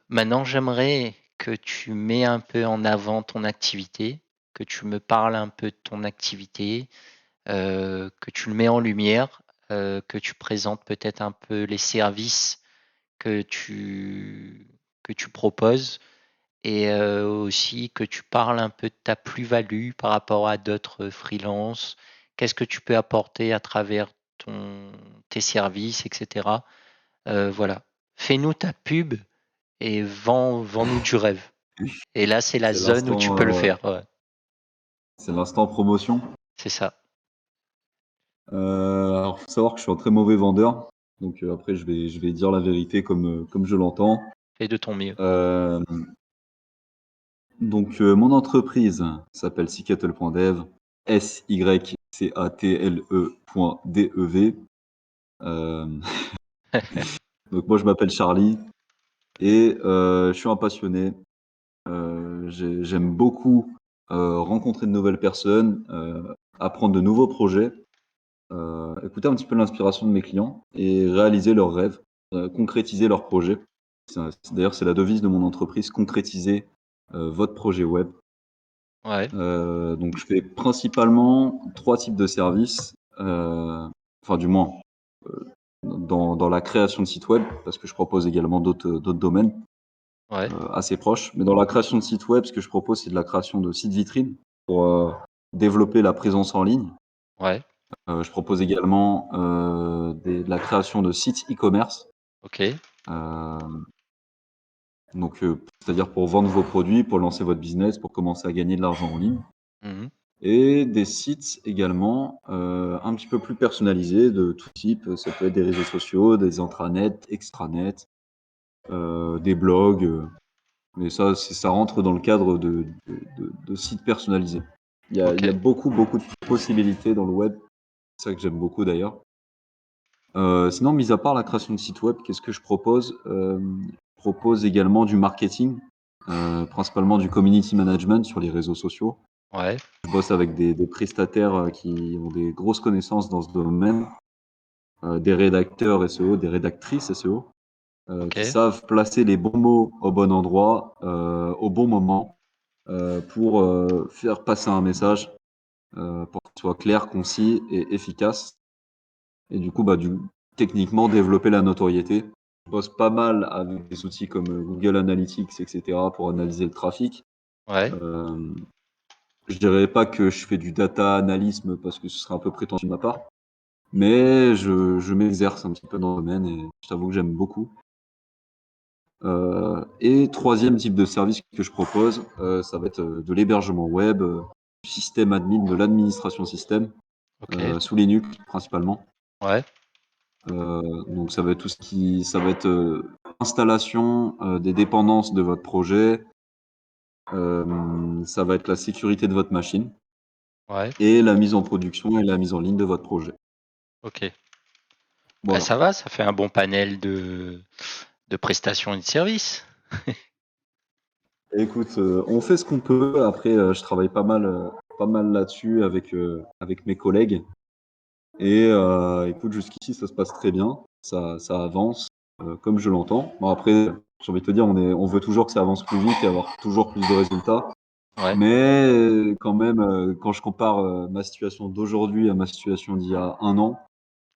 Maintenant, j'aimerais que tu mets un peu en avant ton activité, que tu me parles un peu de ton activité, que tu le mets en lumière, que tu présentes peut-être un peu les services que que tu proposes et aussi que tu parles un peu de ta plus-value par rapport à d'autres freelances. Qu'est-ce que tu peux apporter à travers tes services, etc. Voilà. Fais-nous ta pub et vends-nous du rêve. Et là, c'est la zone où tu peux le faire. Ouais, C'est l'instant promotion. c'est ça. Alors, faut savoir que je suis un très mauvais vendeur. Donc après, je vais dire la vérité comme je l'entends. Fais de ton mieux. Euh, Mon entreprise s'appelle Cicatl.dev, SYCATLE.dev. Euh, donc moi, je m'appelle Charlie et je suis un passionné. J'aime beaucoup rencontrer de nouvelles personnes, apprendre de nouveaux projets, écouter un petit peu l'inspiration de mes clients et réaliser leurs rêves, concrétiser leurs projets. D'ailleurs, c'est la devise de mon entreprise, concrétiser votre projet web. Ouais, Donc je fais principalement 3 types de services, enfin du moins, dans la création de sites web, parce que je propose également d'autres domaines, ouais, assez proches. Mais dans la création de sites web, ce que je propose, c'est de la création de sites vitrines pour, développer la présence en ligne. ouais. Je propose également, de la création de sites e-commerce, Ok. heu, c'est-à-dire pour vendre vos produits, pour lancer votre business, pour commencer à gagner de l'argent en ligne. Mhm. Et des sites également, un petit peu plus personnalisés de tout type. Ça peut être des réseaux sociaux, des intranets, extranets, des blogs, mais ça rentre dans le cadre de sites personnalisés. Il Ok. y a beaucoup, beaucoup de possibilités dans le web C'est ça que j'aime beaucoup d'ailleurs. Sinon, mis à part la création de sites web, qu'est-ce que je propose? Je propose également du marketing, principalement du community management sur les réseaux sociaux. Ouais, Je bosse avec des prestataires, qui ont des grosses connaissances dans ce domaine, des rédacteurs SEO, des rédactrices SEO, qui OK, savent placer les bons mots au bon endroit, au bon moment, pour, faire passer un message, pour qu'il soit clair, concis et efficace. Et du coup, techniquement, développer la notoriété. Je bosse pas mal avec des outils comme Google Analytics, et cetera, pour analyser le trafic. ouais, Hem, je dirais pas que je fais du data analysme parce que ce serait un peu prétentieux de ma part, mais je m'exerce un petit peu dans le domaine et je t'avoue que j'aime beaucoup. Et troisième type de service que je propose, ça va être, de l'hébergement web, du système admin, de l'administration système, OK, sous Linux principalement. ouais, Donc ça va être tout ce qui ça va être, installation, des dépendances de votre projet, ça va être la sécurité de votre machine ouais, et la mise en production et la mise en ligne de votre projet. OK. Bah, Voilà. ça va, ça fait un bon panel de prestations et de services. Écoute, on fait ce qu'on peut. Après, je travaille pas mal là-dessus avec mes collègues et écoute, jusqu'ici, ça se passe très bien. Ça avance, comme je l'entends. Bon après, j'ai envie de te dire, on veut toujours que ça avance plus vite et avoir toujours plus de résultats. Ouais, Mais quand même, quand je compare, ma situation d'aujourd'hui à ma situation d'il y a 1 an,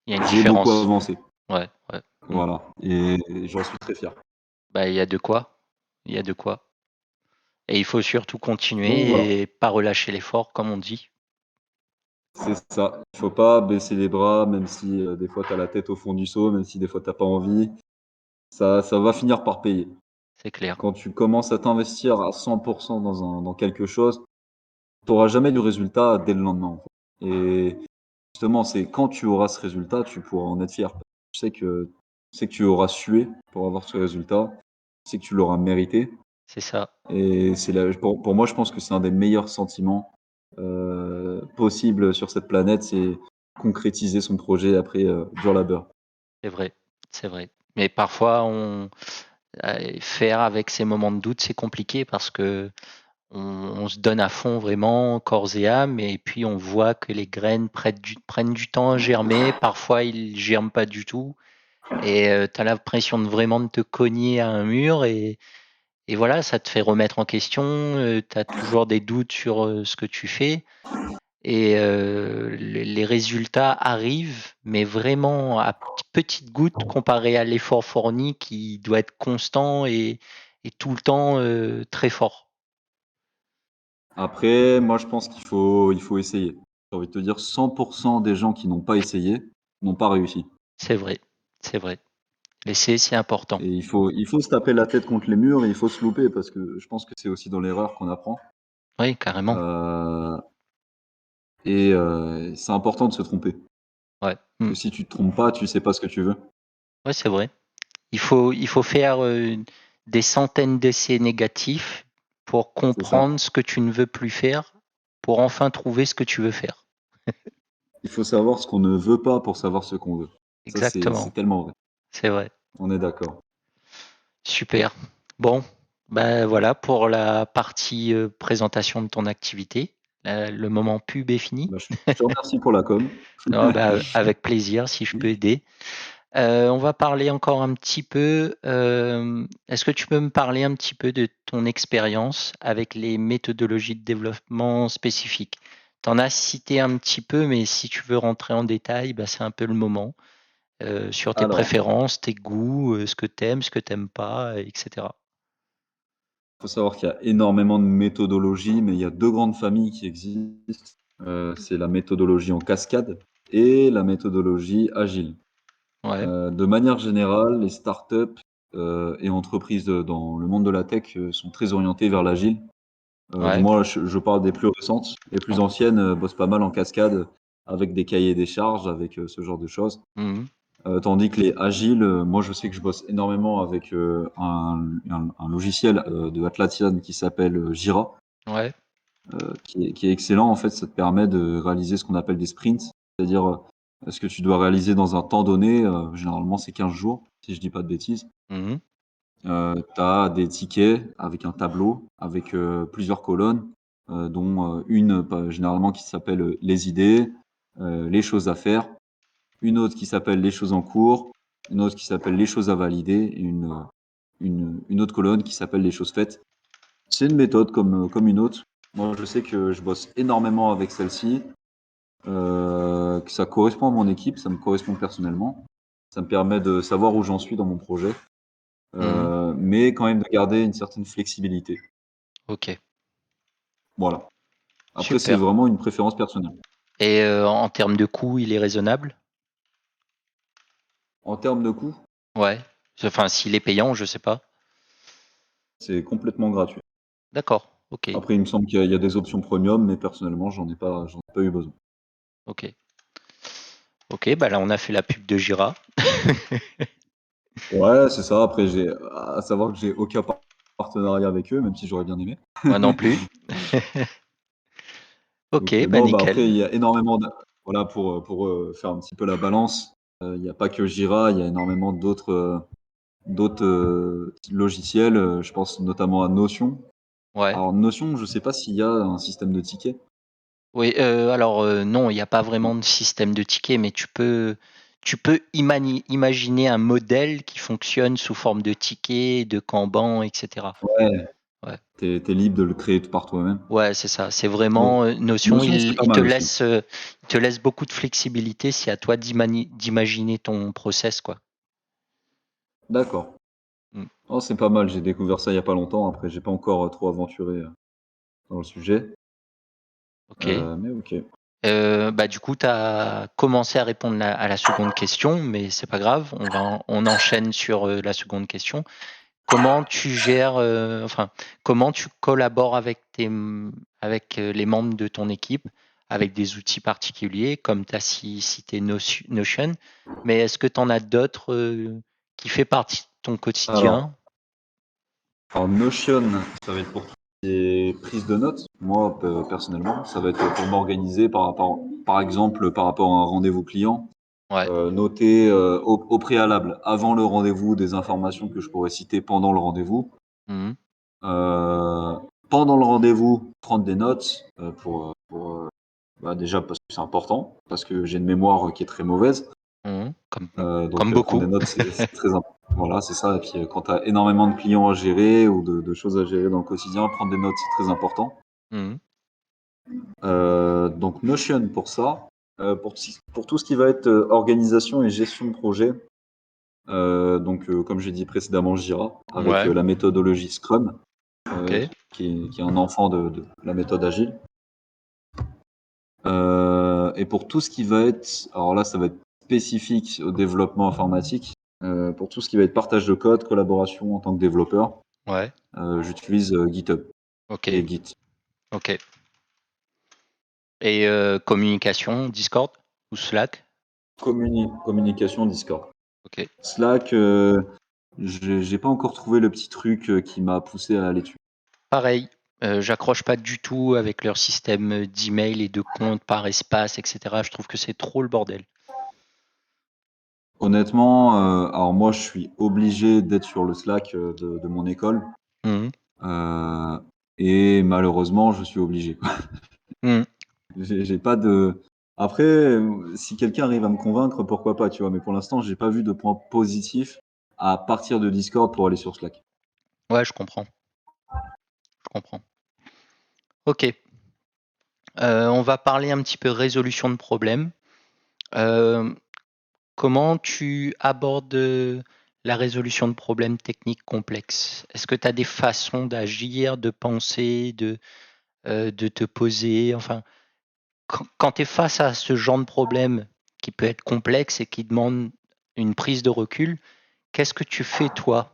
il y a une j'ai beaucoup différence. avancé. Ouais, ouais. Mmh. Voilà et j'en suis très fier. Bah, il y a de quoi, il y a de quoi. Et il faut surtout Donc voilà, continuer et pas relâcher l'effort, comme on dit. c'est ça. Il faut pas baisser les bras, même si, des fois tu as la tête au fond du seau, même si des fois tu as pas envie, ça va finir par payer. C'est clair. Quand tu commences à t'investir à 100 dans quelque chose, tu auras jamais du résultat dès le lendemain, en fait et justement, c'est quand tu auras ce résultat, tu pourras en être fier. Tu sais que tu auras sué pour avoir ce résultat, tu sais que tu l'auras mérité C'est ça, et c'est la pour moi, je pense que c'est un des meilleurs sentiments, possibles sur cette planète, c'est concrétiser son projet après, dur labeur. c'est vrai, c'est vrai. Mais parfois, faire avec ces moments de doute, c'est compliqué parce que on se donne à fond vraiment, corps et âme, et puis on voit que les graines prennent du temps à germer. Parfois, ils germent pas du tout, et tu as l'impression de vraiment de te cogner à un mur, et voilà, ça te fait remettre en question. Tu as toujours des doutes sur ce que tu fais. Et les résultats arrivent, mais vraiment à petites gouttes comparé à l'effort fourni qui doit être constant et tout le temps très fort. Après, moi, je pense qu'il faut essayer. J'ai envie de te dire 100 des gens qui n'ont pas essayé, n'ont pas réussi C'est vrai, c'est vrai. L'essai, c'est important. et il faut se taper la tête contre les murs et il faut se louper parce que je pense que c'est aussi dans l'erreur qu'on apprend. Oui, carrément. Heu et c'est important de se tromper. Ouais. Parce Mm. que si tu te trompes pas, tu sais pas ce que tu veux. Ouais, c'est vrai. Il faut faire des centaines d'essais négatifs pour C'est ça. comprendre ce que tu ne veux plus faire, pour enfin trouver ce que tu veux faire. Il faut savoir ce qu'on ne veut pas pour savoir ce qu'on veut. Ça, c'est Exactement. tellement vrai. C'est vrai. On est d'accord. Super. Bon, ben voilà pour la partie présentation de ton activité. Le moment pub est fini. Je te remercie pour la com. Non, ben, avec plaisir si je peux aider. On va parler encore un petit peu. Est-ce que tu peux me parler un petit peu de ton expérience avec les méthodologies de développement spécifiques? Tu en as cité un petit peu, mais si tu veux rentrer en détail, ben, c'est un peu le moment. Sur tes Alors, préférences, tes goûts, ce que t'aimes pas, etc. il faut savoir qu'il y a énormément de méthodologies, mais il y a 2 grandes familles qui existent. C'est la méthodologie en cascade et la méthodologie agile. Ouais, De manière générale, les startups, et entreprises, dans le monde de la tech, sont très orientées vers l'agile. Bon, ouais. moi, je parle des plus récentes. Les plus anciennes, bossent pas mal en cascade avec des cahiers des charges, avec, ce genre de choses. Mmh. Tandis que les agiles, moi, je sais que je bosse énormément avec, un logiciel, de Atlassian qui s'appelle, Jira, Ouais, qui est excellent. En fait, ça te permet de réaliser ce qu'on appelle des sprints, c'est-à-dire, ce que tu dois réaliser dans un temps donné, généralement c'est 15 jours, si je dis pas de bêtises. Mmh. Tu as des tickets avec un tableau, avec, plusieurs colonnes, dont, une, bah, généralement qui s'appelle, les idées, les choses à faire, une autre qui s'appelle les choses en cours, une autre qui s'appelle les choses à valider et une autre colonne qui s'appelle les choses faites. C'est une méthode comme une autre. Moi, je sais que je bosse énormément avec celle-ci, que ça correspond à mon équipe, ça me correspond personnellement. Ça me permet de savoir où j'en suis dans mon projet, Mmh. mais quand même de garder une certaine flexibilité. OK, Voilà. Après, c'est super. vraiment une préférence personnelle. Et en termes de coût, il est raisonnable? En termes de coût, Ouais. Enfin, s'il est payant, je sais pas. c'est complètement gratuit. D'accord, OK, Après, il me semble qu'il y a des options premium, mais personnellement, j'en ai pas eu besoin. OK. OK, bah, là, on a fait la pub de Jira. Ouais, c'est ça. Après, à savoir que j'ai aucun partenariat avec eux, même si j'aurais bien aimé. Moi non plus. Donc, OK, bah, non, bah, après, nickel. il y a énormément de voilà, pour, faire un petit peu la balance, il y a pas que Jira, il y a énormément d'autres, logiciels, je pense notamment à Notion. Ouais. Alors Notion, je sais pas s'il y a un système de tickets? Oui, alors, non, il y a pas vraiment de système de ticket, mais tu peux imaginer un modèle qui fonctionne sous forme de ticket, de Kanban et cetera. Ouais, Ouais. tu es libre de le créer par toi-même. Ouais, c'est ça. C'est No vraiment, Notion, Notion, c'est il pas il te mal aussi. laisse, il te laisse beaucoup de flexibilité. C'est à toi d'imaginer ton process, quoi. D'accord. Mmh. Oh, c'est pas mal, j'ai découvert ça il y a pas longtemps. Après, j'ai pas encore, trop aventuré, dans le sujet, OK. mais OK. Bah, du coup, tu as commencé à répondre à la seconde question, mais c'est pas grave, on enchaîne sur, la seconde question. Comment tu gères, enfin, comment tu collabores avec avec, les membres de ton équipe, avec des outils particuliers comme tu as cité Notion, mais est-ce que tu en as d'autres, qui fait partie de ton Alors quotidien? alors Notion, ça va être pour tout ce qui est prise de notes. Moi, personnellement, ça va être pour m'organiser par exemple, par rapport à un rendez-vous client, Ouais. noter, au préalable, avant le rendez-vous, des informations que je pourrais citer pendant le rendez-vous. Mmh. Heu, Pendant le rendez-vous, prendre des notes, bah, déjà parce que c'est important, parce que j'ai une mémoire qui est très mauvaise. Mmh. Donc Comme prendre beaucoup. des notes, c'est très important. Voilà, c'est ça et puis, quand tu as énormément de clients à gérer ou de choses à gérer dans le quotidien, prendre des notes, c'est très important. Mmh. Donc Notion pour ça. Pour tout ce qui va être, organisation et gestion de projet, donc comme j'ai dit précédemment, Jira avec, Ouais, la méthodologie Scrum, OK. qui est un enfant de la méthode agile. Et pour tout ce qui va être alors là, ça va être spécifique au développement informatique, pour tout ce qui va être partage de code, collaboration en tant que développeur, Ouais. j'utilise, GitHub OK. et Git. OK. Et communication, Discord ou Slack? Communication Discord. OK. Slack, j'ai pas encore trouvé le petit truc, qui m'a poussé à aller dessus. Pareil, j'accroche pas du tout avec leur système, d'email et de comptes par espace et cetera. Je trouve que c'est trop le bordel. Honnêtement, alors moi, je suis obligé d'être sur le Slack, de mon école, Mmh. heu et malheureusement, je suis obligé. Mmh. J'ai pas de après, si quelqu'un arrive à me convaincre, pourquoi pas, tu vois? Mais pour l'instant, j'ai pas vu de point positif à partir de Discord pour aller sur Slack. Ouais, je comprends, je comprends. OK, on va parler un petit peu résolution de problèmes. Hem, Comment tu abordes, la résolution de problèmes techniques complexes? Est-ce que tu as des façons d'agir, de penser, de te poser? Enfin, quand tu es face à ce genre de problème qui peut être complexe et qui demande une prise de recul, qu'est-ce que tu fais toi?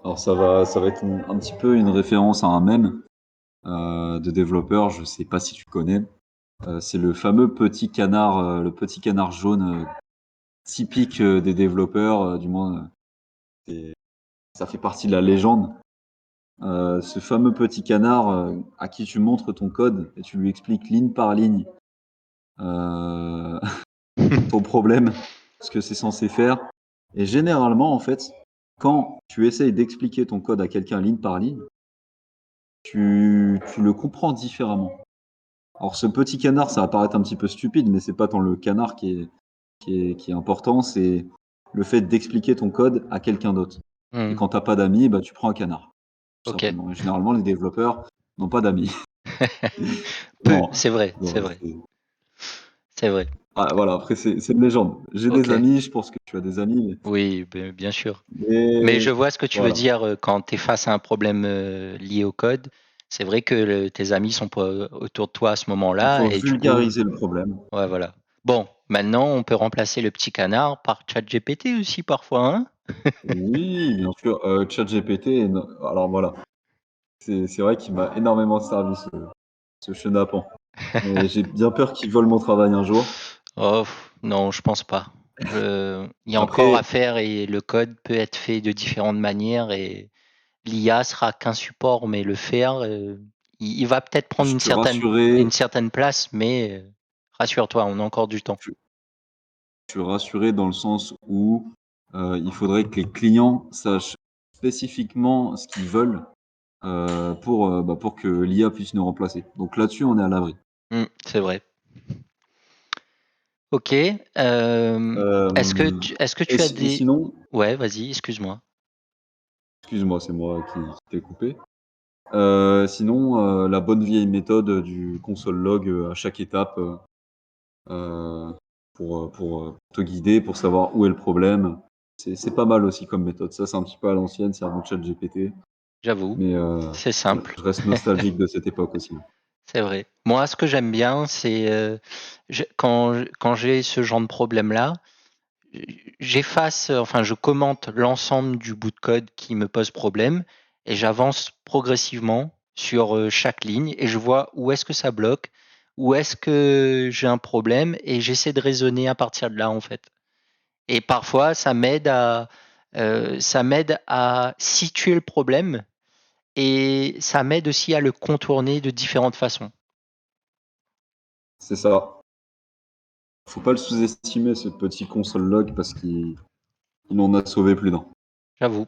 Alors ça va être un petit peu une référence à un mème, de développeur, je sais pas si tu connais. C'est le fameux petit canard, le petit canard jaune, typique, des développeurs, du moins, c'est ça fait partie de la légende. Ce fameux petit canard, à qui tu montres ton code et tu lui expliques ligne par ligne euh, ton problème, ce que c'est censé faire. Et généralement, en fait, quand tu essayes d'expliquer ton code à quelqu'un ligne par ligne, tu le comprends différemment. Alors, ce petit canard, ça va paraître un petit peu stupide, mais c'est pas tant le canard qui est important, c'est le fait d'expliquer ton code à quelqu'un d'autre. Et Mmh. quand t'as pas d'amis, bah, tu prends un canard, tout OK. simplement. Et généralement, les développeurs n'ont pas d'amis. Peu, Non, c'est vrai, c'est non, vrai, c'est vrai. ah, voilà, après, c'est une légende. J'ai des OK. amis, je pense que tu as des amis, Oui, bien sûr. Mais mais je vois ce que tu veux voilà. dire quand tu es face à un problème lié au code. C'est vrai que tes amis sont pas autour de toi à ce Il moment-là faut et du coup, vulgariser le problème. ouais, voilà. Bon, maintenant, on peut remplacer le petit canard par ChatGPT aussi parfois, hein? Oui, bien sûr, ChatGPT est no alors voilà, c'est vrai qu'il m'a énormément servi ce chenapan. Mais j'ai bien peur qu'il vole mon travail un jour. Oh, non, je pense pas. Il y a encore à Après, faire et le code peut être fait de différentes manières et l'IA sera qu'un support, mais le faire, il va peut-être prendre je suis rassuré une certaine place, mais rassure-toi, on a encore du temps. je je suis rassuré dans le sens où, il faudrait que les clients sachent spécifiquement ce qu'ils veulent, pour que l'IA puisse nous remplacer. Donc là-dessus, on est à l'abri. C'est vrai. OK, Hem est-ce que et tu as des sinon, ouais, vas-y, excuse-moi. excuse-moi, c'est moi qui t'ai coupé. Sinon, la bonne vieille méthode du console log, à chaque étape, heu, pour te guider, pour savoir où est le problème. C'est pas mal aussi comme méthode. Ça, c'est un petit peu à l'ancienne, c'est un chat GPT, J'avoue, mais c'est voilà, simple. je reste nostalgique de cette époque aussi. C'est vrai. Moi, ce que j'aime bien, c'est, quand j'ai ce genre de problème-là, j'efface, enfin, je commente l'ensemble du bout de code qui me pose problème et j'avance progressivement sur chaque ligne et je vois où est-ce que ça bloque, où est-ce que j'ai un problème et j'essaie de raisonner à partir de là, en fait. Et parfois, ça m'aide à situer le problème et ça m'aide aussi à le contourner de différentes façons. C'est ça. Faut pas le sous-estimer ce petit console log parce qu'il en a sauvé plus d'un. J'avoue.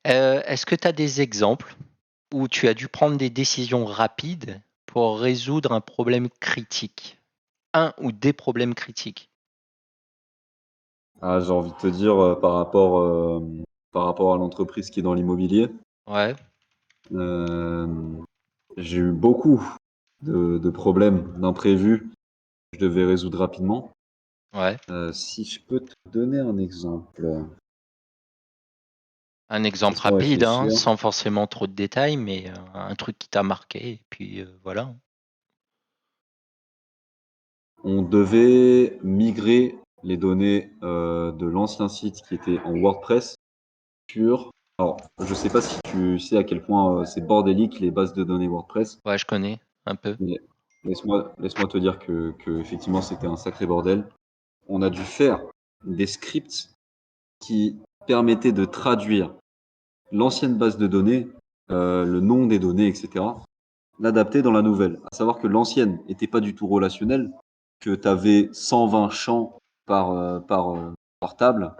Est-ce que tu as des exemples où tu as dû prendre des décisions rapides pour résoudre un problème critique? Un ou des problèmes critiques? Ah, j'ai envie de te dire, par rapport à l'entreprise qui est dans l'immobilier, Ouais, hem, j'ai eu beaucoup de problèmes, d'imprévus que je devais résoudre rapidement. ouais. Si je peux te donner un exemple, Un exemple laisse-moi rapide, hein, réfléchir. sans forcément trop de détails, mais un truc qui t'a marqué et puis, voilà. On devait migrer les données, de l'ancien site qui était en WordPress sur alors, je sais pas si tu sais à quel point, c'est bordélique les bases de données WordPress, Ouais, je connais un peu. mais laisse-moi te dire que effectivement c'était un sacré bordel. On a dû faire des scripts qui permettaient de traduire l'ancienne base de données, le nom des données et cetera, l'adapter dans la nouvelle. À savoir que l'ancienne était pas du tout relationnelle, que tu avais 120 champs par table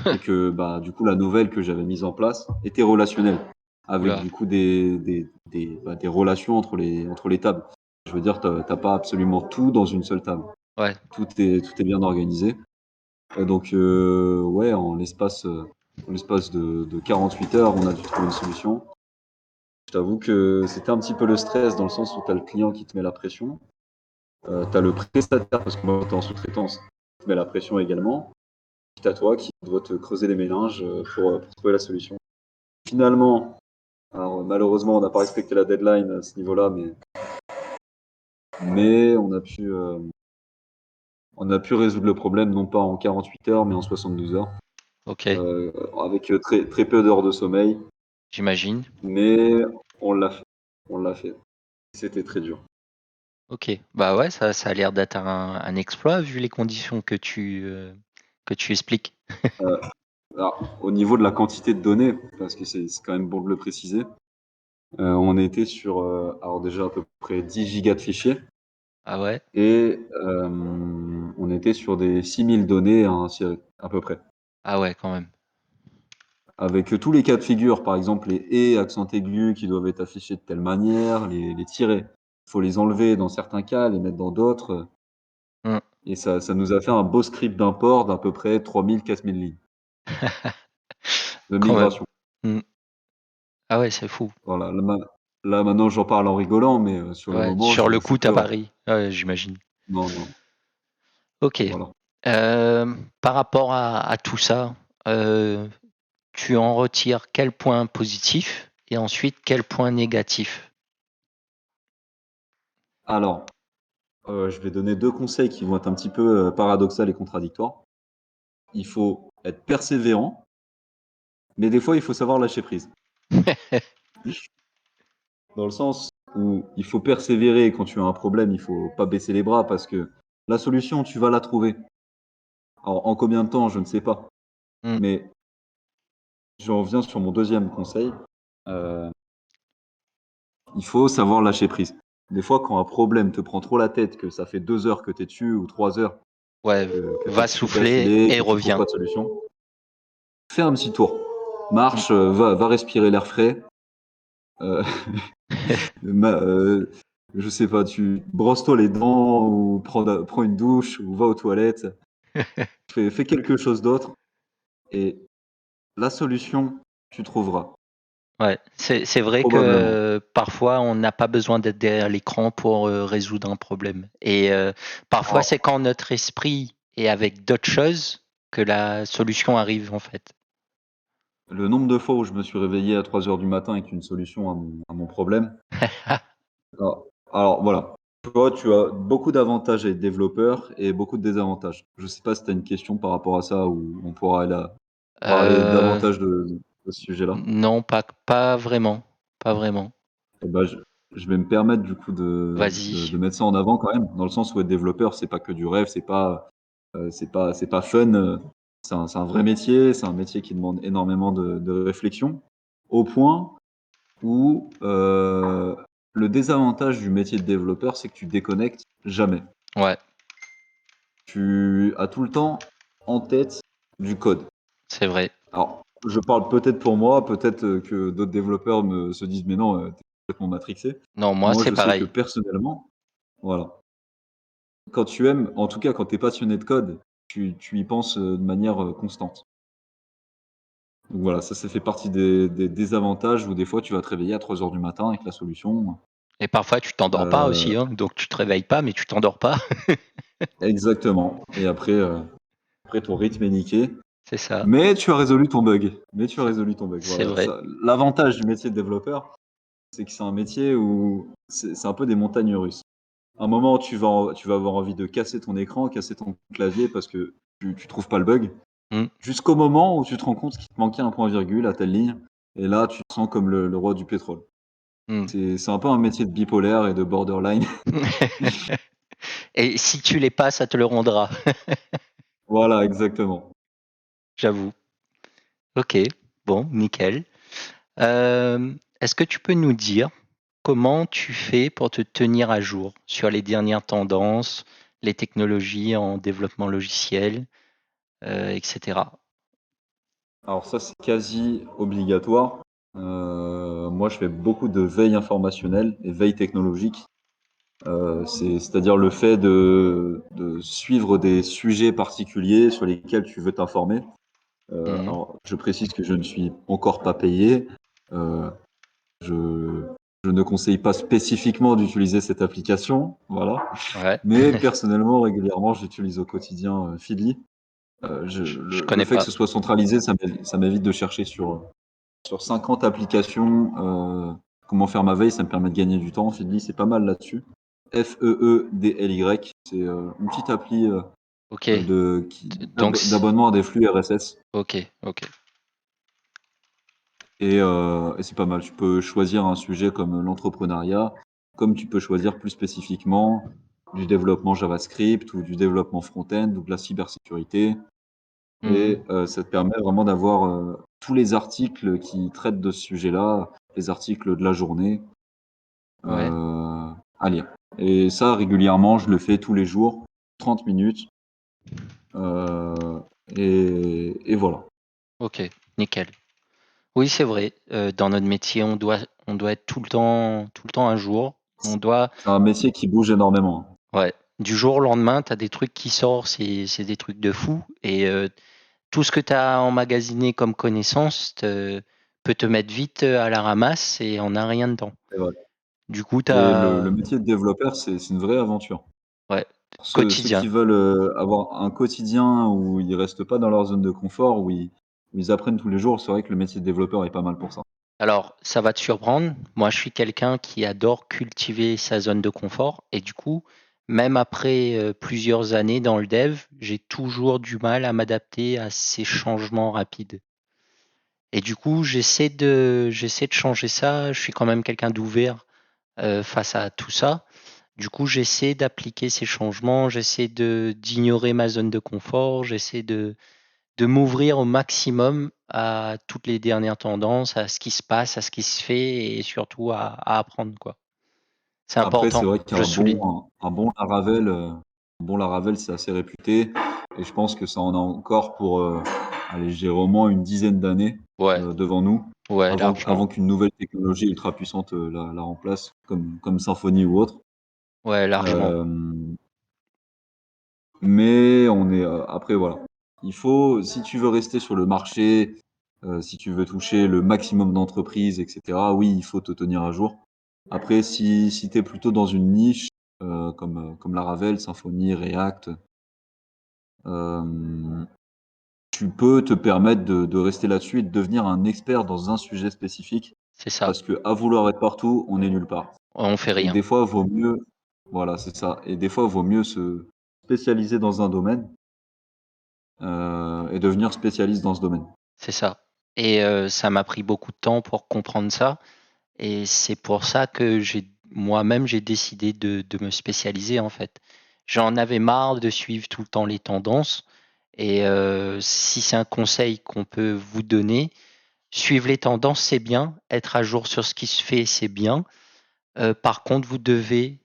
et que, bah, du coup, la nouvelle que j'avais mise en place était relationnelle avec Oula, du coup des relations entre les tables. Je veux dire, tu as pas absolument tout dans une seule table. ouais, Tout est bien organisé. Donc, ouais, en l'espace de 48 heures, on a dû trouver une solution. Je t'avoue que c'était un petit peu le stress dans le sens où tu as le client qui te met la pression, tu as le prestataire parce que moi, tu es en sous-traitance, qui te met la pression également, puis tu as toi qui dois te creuser les méninges, pour trouver la solution. Finalement, alors malheureusement, on n'a pas respecté la deadline à ce niveau-là, mais on a pu résoudre le problème non pas en 48 heures, mais en 72 heures, OK, avec très, très peu d'heures de sommeil, j'imagine. mais on l'a fait. On l'a fait. C'était très dur. OK. Bah, ouais, ça a l'air d'être un exploit vu les conditions que tu expliques. Euh, alors, au niveau de la quantité de données, parce que c'est quand même bon de le préciser, on était sur, alors déjà à peu près 10 gigas de fichiers. Ah ouais? et on était sur des 6000 données à insérer, à peu près. Ah ouais, quand même. Avec tous les cas de figure, par exemple les et, accent aigu qui doivent être affichés de telle manière, les tirets. Il faut les enlever dans certains cas, les mettre dans d'autres, Mmh. et ça nous a fait un beau script d'import d'à peu près 3000-4000 lignes de Quand même. migration. Mmh. Ah ouais, c'est fou. Voilà, là maintenant j'en parle en rigolant, mais sur le Ouais, moment sur le je coup, tu as pleurais. pas ri? Ouais, j'imagine. Non, non, OK. voilà. Par rapport à tout ça, heu, tu en retires quel point positif et ensuite quel point négatif? Alors, je vais donner 2 conseils qui vont être un petit peu, paradoxal et contradictoires. Il faut être persévérant, mais des fois il faut savoir lâcher prise. Dans le sens où il faut persévérer quand tu as un problème, il faut pas baisser les bras parce que la solution, tu vas la trouver. Alors en combien de temps, je ne sais pas, Mmh, mais j'en reviens sur mon deuxième conseil, heu, il faut savoir lâcher prise. Des fois, quand un problème te prend trop la tête, que ça fait 2 heures que tu es dessus ou 3 heures, ouais, que tu es va dessus souffler d'affilée, et que tu trouves reviens. pas de solution, fais un petit tour. Mmh. Marche, va respirer l'air frais, heu, ma je sais pas, tu brosse-toi les dents ou prends une douche ou va aux toilettes. Fais quelque chose d'autre et la solution, tu trouveras, Ouais, c'est vrai probablement. que parfois on n'a pas besoin d'être derrière l'écran pour, résoudre un problème et parfois Alors, c'est quand notre esprit est avec d'autres choses que la solution arrive, en fait. le nombre de fois où je me suis réveillé à 3 heures du matin avec une solution à mon problème, alors voilà. Toi, tu as beaucoup d'avantages à être développeur et beaucoup de désavantages. Je sais pas si tu as une question par rapport à ça ou on pourra là parler Heu, davantage de ce sujet-là? non, pas vraiment, pas vraiment. Et bah, je vais me permettre du coup de Vas-y. mettre ça en avant quand même, dans le sens où être développeur, c'est pas que du rêve, c'est pas fun, c'est un vrai métier, c'est un métier qui demande énormément de réflexion, au point où, le désavantage du métier de développeur, c'est que tu déconnectes jamais. Ouais, Tu as tout le temps en tête du code. c'est vrai. Alors, je parle peut-être pour moi, peut-être, que d'autres développeurs se disent: «Mais non, tu es complètement matrixé». Non, moi, Moi, c'est je sais que pareil. personnellement, voilà, quand tu aimes, en tout cas quand tu es passionné de code, tu y penses, de manière, constante. Donc voilà, ça fait partie des désavantages où des fois tu vas te réveiller à 3 heures du matin avec la solution. Et parfois tu t'endors pas aussi, Heu, hein, donc tu te réveilles pas, mais tu t'endors pas. exactement, et après ton rythme est niqué, C'est ça, mais tu as résolu ton bug, c'est c'est voilà, vrai. ça l'avantage du métier de développeur, c'est que c'est un métier où c'est un peu des montagnes russes. À un moment, tu vas avoir envie de casser ton écran, casser ton clavier parce que tu trouves pas le bug. Mmh, Jusqu'au moment où tu te rends compte qu'il te manquait un point virgule à telle ligne et là, tu te sens comme le roi du pétrole. mmh. C'est un peu un métier de bipolaire et de borderline. Et si tu l'es pas, ça te le rendra, Voilà, exactement. j'avoue. OK, bon, nickel. Est-ce que tu peux nous dire comment tu fais pour te tenir à jour sur les dernières tendances, les technologies en développement logiciel, et cetera? Alors ça, c'est quasi obligatoire. Moi, je fais beaucoup de veille informationnelle et veille technologique. C'est-à-dire le fait de suivre des sujets particuliers sur lesquels tu veux t'informer. Mmh. Alors, je précise que je ne suis encore pas payé. Heu, je je ne conseille pas spécifiquement d'utiliser cette application, voilà. Ouais, Mais personnellement, régulièrement, j'utilise au quotidien, Feedly. je Le connais fait que pas. ce soit centralisé, ça m'évite de chercher sur 50 applications, comment faire ma veille, ça me permet de gagner du temps. Feedly, c'est pas mal là-dessus. Feedly, c'est, une petite appli, OK, de qui donc c d'abonnement à des flux RSS. OK, OK. Et c'est pas mal. Tu peux choisir un sujet comme l'entrepreneuriat, comme tu peux choisir plus spécifiquement du développement JavaScript ou du développement front-end ou de la cybersécurité, Mmh. et ça te permet vraiment d'avoir, tous les articles qui traitent de ce sujet-là, les articles de la journée, Ouais. à lire. Et ça, régulièrement, je le fais tous les jours, 30 minutes. Euh, et voilà. Ok, nickel. Oui, c'est vrai. Dans notre métier, on doit être tout le temps à jour. On doit, C'est un métier qui bouge énormément. ouais, du jour au lendemain, tu as des trucs qui sortent, c'est des trucs de fou. Et tout ce que tu as emmagasiné comme connaissance peut te mettre vite à la ramasse et on n'a rien dedans. C'est vrai. Du coup, tu Et as, le métier de développeur, c'est une vraie aventure. ouais, Pour ceux qui quotidien. veulent avoir un quotidien où ils restent pas dans leur zone de confort, où ils apprennent tous les jours, c'est vrai que le métier de développeur est pas mal pour ça. Alors, ça va te surprendre. Moi, je suis quelqu'un qui adore cultiver sa zone de confort et du coup, même après plusieurs années dans le dev, j'ai toujours du mal à m'adapter à ces changements rapides. Et du coup, j'essaie de changer ça. Je suis quand même quelqu'un d'ouvert face à tout ça. Du coup, j'essaie d'appliquer ces changements, j'essaie d'ignorer ma zone de confort, j'essaie de m'ouvrir au maximum à toutes les dernières tendances, à ce qui se passe, à ce qui se fait et surtout à apprendre, quoi. C'est Après, c'est important, vrai je souligne. un bon Laravel, c'est assez réputé. Et je pense que ça en a encore pour, allez, j'ai au moins une dizaine d'années Ouais, devant nous, ouais, largement. avant qu'une nouvelle technologie ultra puissante la remplace, comme Symfony ou autre. Ouais, largement. Euh, mais on est après voilà. Il faut, si tu veux rester sur le marché, si tu veux toucher le maximum d'entreprises, etc. Oui, il faut te tenir à jour. Après, si tu es plutôt dans une niche comme Laravel, Symfony, React, euh, tu peux te permettre de rester là-dessus et de devenir un expert dans un sujet spécifique. C'est ça. Parce que à vouloir être partout, on est nulle part. On fait Et rien. des fois, vaut mieux, voilà, c'est ça. Et des fois, vaut mieux se spécialiser dans un domaine et devenir spécialiste dans ce domaine. C'est ça. Et ça m'a pris beaucoup de temps pour comprendre ça. Et c'est pour ça que moi-même, j'ai décidé de me spécialiser, en fait. J'en avais marre de suivre tout le temps les tendances. Et si c'est un conseil qu'on peut vous donner, suivre les tendances, c'est bien. Être à jour sur ce qui se fait, c'est bien. Par contre, vous devez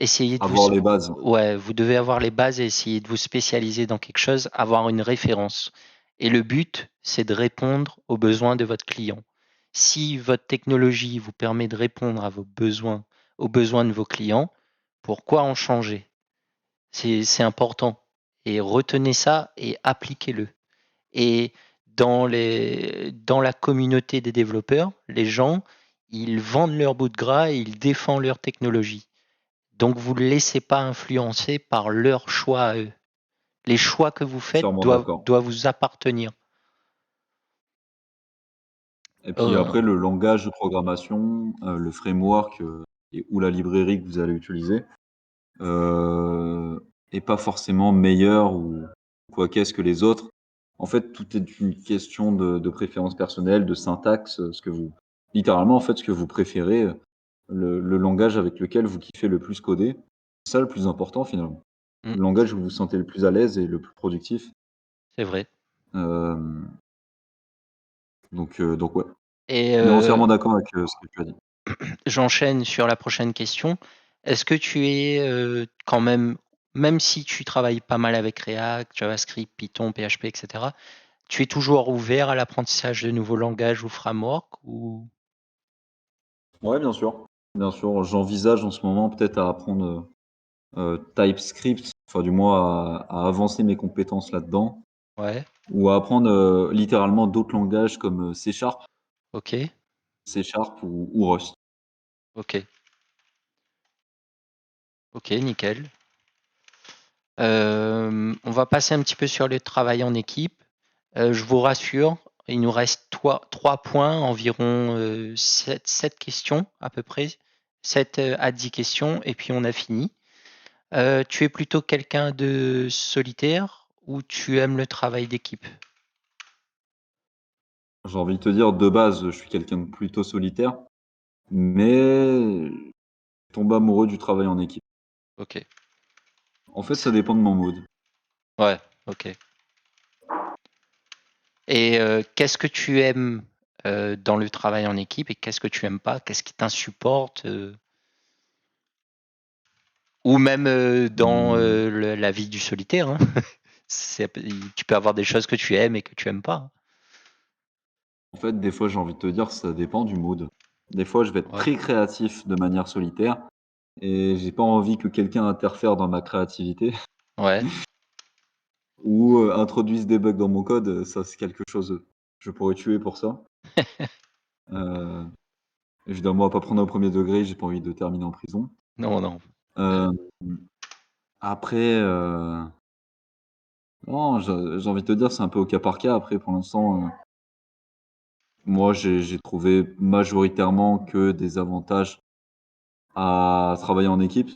essayer de Avoir les bases. ouais, vous devez avoir les bases et essayer de vous spécialiser dans quelque chose, avoir une référence. Et le but, c'est de répondre aux besoins de votre client. Si votre technologie vous permet de répondre à vos besoins, aux besoins de vos clients, pourquoi en changer? C'est important. Et retenez ça et appliquez-le. Et dans la communauté des développeurs, les gens, ils vendent leur bout de gras et ils défendent leur technologie. Donc vous ne laissez pas influencer par leurs choix à eux. Les choix que vous faites Entièrement d'accord. doivent vous appartenir. Et puis Euh, après, le langage de programmation, le framework ou la librairie que vous allez utiliser euh, est pas forcément meilleur ou quoi qu'est-ce que les autres. En fait, tout est une question de préférence personnelle, de syntaxe, littéralement, en fait, ce que vous préférez, le langage avec lequel vous kiffez le plus coder. C'est ça le plus important finalement. mm, Le langage où vous vous sentez le plus à l'aise et le plus productif. c'est vrai. Euh, donc ouais. Et On est entièrement d'accord avec ce que tu as dit. j'enchaîne sur la prochaine question. Est-ce que tu es quand même, même si tu travailles pas mal avec React, JavaScript, Python, PHP, etc., tu es toujours ouvert à l'apprentissage de nouveaux langages ou frameworks ou... Ouais, bien sûr. Bien sûr, j'envisage en ce moment peut-être à apprendre TypeScript, enfin du moins à avancer mes compétences là-dedans, Ouais, ou à apprendre littéralement d'autres langages comme ok, ou Rust. ok, ok, nickel. On va passer un petit peu sur le travail en équipe. Je vous rassure, il nous reste trois points, environ 7 questions à peu près, 7 à 10 questions, et puis on a fini. Tu es plutôt quelqu'un de solitaire ou tu aimes le travail d'équipe? J'ai envie de te dire, de base, je suis quelqu'un de plutôt solitaire, mais je tombe amoureux du travail en équipe. Ok. En fait, ça dépend de mon mood. Ouais, ok. Et qu'est-ce que tu aimes dans le travail en équipe et qu'est-ce que tu aimes pas? Qu'est-ce qui t'insupporte? Ou même dans Mmh, la vie du solitaire, hein. Tu peux avoir des choses que tu aimes et que tu aimes pas, hein. en fait, des fois, j'ai envie de te dire, ça dépend du mood. Des fois, je vais être Ouais, très créatif de manière solitaire et j'ai pas envie que quelqu'un interfère dans ma créativité ouais, ou, introduise des bugs dans mon code, ça, c'est quelque chose, je pourrais tuer pour ça. Heu, Évidemment, à pas prendre au premier degré, j'ai pas envie de terminer en prison. non, non. Euh, Hem, Après, non, j'ai envie de te dire, c'est un peu au cas par cas. Après, pour l'instant, moi, j'ai trouvé majoritairement que des avantages à travailler en équipe,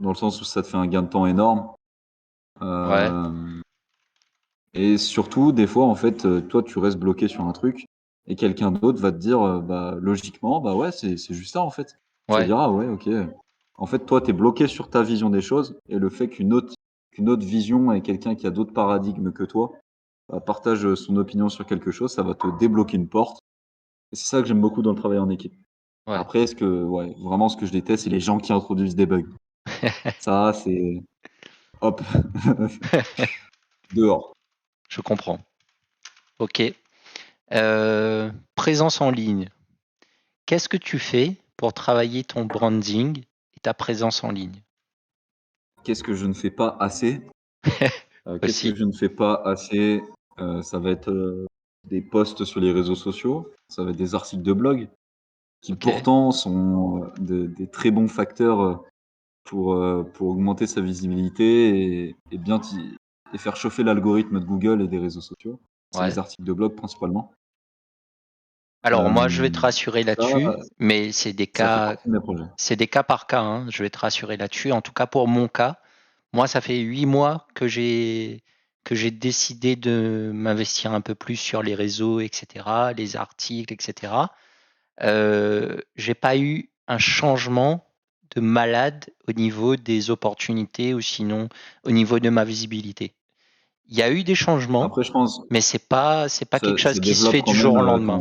dans le sens où ça te fait un gain de temps énorme. ouais, Hem Et surtout, des fois, en fait, toi, tu restes bloqué sur un truc et quelqu'un d'autre va te dire, bah, logiquement, bah, ouais, c'est juste ça, en fait. Tu vas ouais, dire: «Ah ouais, OK». En fait, toi, tu es bloqué sur ta vision des choses et le fait qu'une autre vision et quelqu'un qui a d'autres paradigmes que toi, bah, partage, son opinion sur quelque chose, ça va te débloquer une porte et c'est ça que j'aime beaucoup dans le travail en équipe. ouais. Après, ouais, vraiment ce que je déteste, c'est les gens qui introduisent des bugs. Ça, c'est hop, dehors. Je comprends. Ok. Présence en ligne. Qu'est-ce que tu fais pour travailler ton branding et ta présence en ligne Qu'est-ce que je ne fais pas assez? Qu'est-ce que aussi? je ne fais pas assez? Ça va être, des posts sur les réseaux sociaux, ça va être des articles de blog qui Ok, pourtant sont, des très bons facteurs, pour augmenter sa visibilité et bien et faire chauffer l'algorithme de Google et des réseaux sociaux. C'est ouais. les articles de blog principalement. Alors moi, je vais te rassurer Ça, là-dessus, mais ça fait partie de mes projets. c'est des cas par cas, hein. Je vais te rassurer là-dessus. En tout cas, pour mon cas, moi, ça fait 8 mois que j'ai décidé de m'investir un peu plus sur les réseaux, etc., les articles, etc. J'ai pas eu un changement de malade au niveau des opportunités ou sinon au niveau de ma visibilité. Il y a eu des changements, Après je pense, mais c'est pas quelque chose ça qui se développe fait quand du jour même, au lendemain.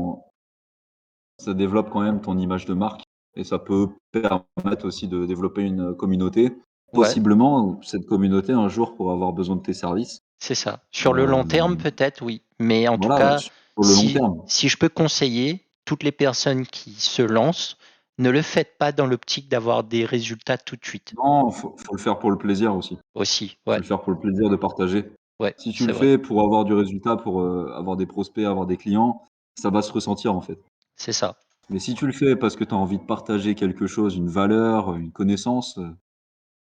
ça développe quand même ton image de marque et ça peut permettre aussi de développer une communauté. Ouais, Possiblement, cette communauté un jour pourra avoir besoin de tes services. c'est ça. Sur le long terme, Hem, peut-être, oui. Mais en tout voilà, cas, sur le long terme. si je peux conseiller, toutes les personnes qui se lancent, ne le faites pas dans l'optique d'avoir des résultats tout de suite. Non, faut le faire pour le plaisir aussi. Aussi, Faut ouais, le faire pour le plaisir de partager. ouais, Si tu c'est le vrai. fais pour avoir du résultat, pour, avoir des prospects, avoir des clients, ça va se ressentir, en fait. C'est ça. Mais si tu le fais parce que tu as envie de partager quelque chose, une valeur, une connaissance,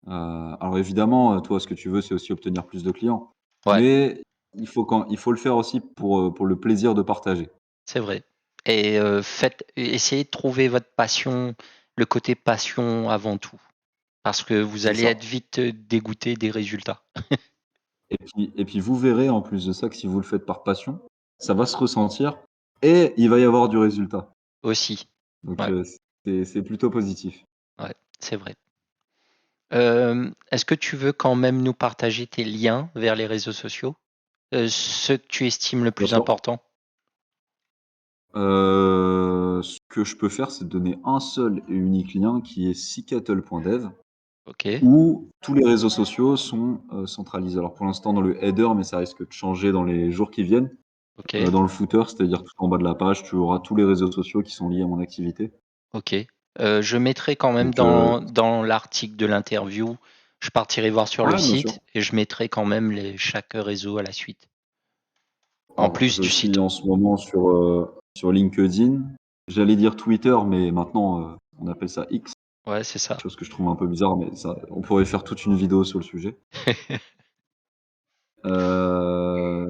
alors évidemment, toi, ce que tu veux, c'est aussi obtenir plus de clients. Ouais, Mais il faut le faire aussi pour le plaisir de partager. c'est vrai. Et essayez de trouver votre passion, le côté passion avant tout, parce que vous C'est allez ça. être vite dégoûté des résultats Et puis vous verrez en plus de ça que si vous le faites par passion, ça va se ressentir et il va y avoir du résultat. aussi. Donc Ouais, c'est plutôt positif. ouais, c'est vrai. Est-ce que tu veux quand même nous partager tes liens vers les réseaux sociaux? Ceux que tu estimes le Bien plus sûr. important? Ce que je peux faire, c'est donner un seul et unique lien qui est seekattle.dev OK, où tous les réseaux sociaux sont, centralisés. Alors pour l'instant dans le header, mais ça risque de changer dans les jours qui viennent. OK, Dans le footer, c'est-à-dire tout en bas de la page, tu auras tous les réseaux sociaux qui sont liés à mon activité. OK. Je mettrai quand même Donc dans l'article de l'interview, je partirai voir sur le ouais, bien sûr. site et je mettrai quand même chaque réseau à la suite, en Alors plus je du suis site. en ce moment sur LinkedIn. J'allais dire Twitter, mais maintenant, on appelle ça X, Ouais, c'est ça. chose que je trouve un peu bizarre, mais ça on pourrait faire toute une vidéo sur le sujet.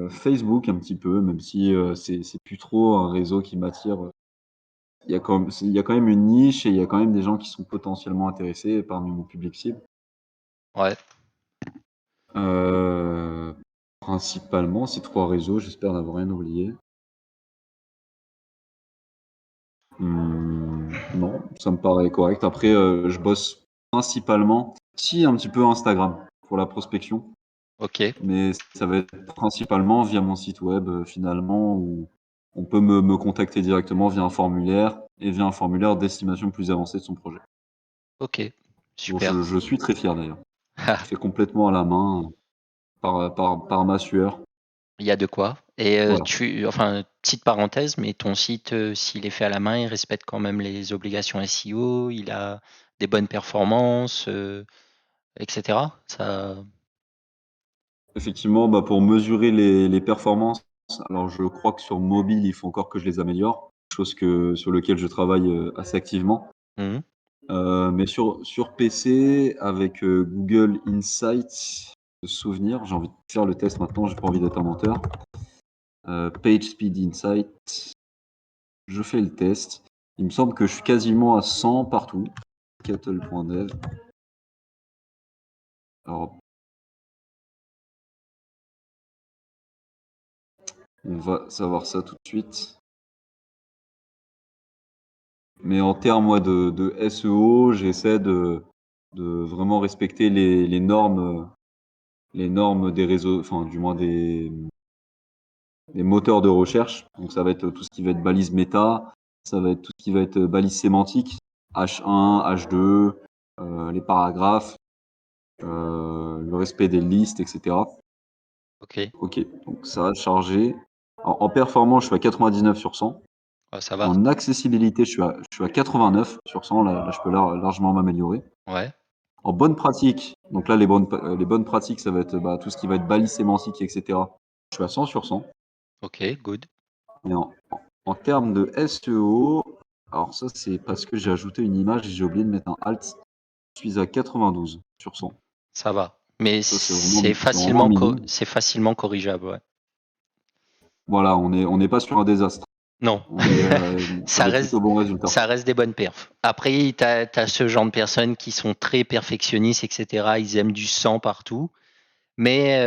Facebook un petit peu, même si, c'est plus trop un réseau qui m'attire. Il y a quand même une niche et il y a quand même des gens qui sont potentiellement intéressés parmi mon public cible. Ouais, Heu, Principalement ces 3 réseaux, j'espère n'avoir rien oublié. Non, ça me paraît correct. Après, je bosse principalement si, un petit peu Instagram pour la prospection, OK, mais ça va être principalement via mon site web, finalement où on peut me contacter directement via un formulaire et via un formulaire d'estimation plus avancée de son projet. OK, Dont super. je suis très fier d'ailleurs. Je fais complètement à la main, par ma sueur. Il y a de quoi. Et Voilà. enfin, petite parenthèse, mais ton site, s'il est fait à la main, il respecte quand même les obligations SEO, il a des bonnes performances, etc. Ça... Effectivement, bah, pour mesurer les performances, alors je crois que sur mobile, il faut encore que je les améliore, chose sur lequel je travaille assez activement. Mhm. Mais sur PC, avec Google Insights, souvenir, j'ai envie de faire le test maintenant, j'ai pas envie d'être un menteur. PageSpeed Insight, je fais le test. Il me semble que je suis quasiment à 100 partout. Cattle.dev. Alors, on va savoir ça tout de suite. Mais en termes de SEO, j'essaie de vraiment respecter les normes des réseaux, enfin du moins des moteurs de recherche. Donc ça va être tout ce qui va être balise méta, ça va être tout ce qui va être balise sémantique, H1, H2, les paragraphes, le respect des listes, etc. Ok, Ok, donc ça va charger. En performance, je suis à 99 sur 100. ah, ça va. En accessibilité, je suis à 89 sur 100. Là, je peux largement m'améliorer. Ouais, En bonne pratique, donc là, les bonnes pratiques, ça va être bah, tout ce qui va être balise sémantique, etc. Je suis à 100 sur 100. ok, good. Et en termes de SEO, alors ça, c'est parce que j'ai ajouté une image et j'ai oublié de mettre un alt. Je suis à 92 sur 100. Ça va. Mais Ça, c'est vraiment minime. c'est facilement corrigeable, ouais. Voilà, on n'est pas sur un désastre. Non, On est sur ça des plutôt reste, bons résultats. ça reste des bonnes perfs. Après, tu as ce genre de personnes qui sont très perfectionnistes, etc. Ils aiment du sang partout. Mais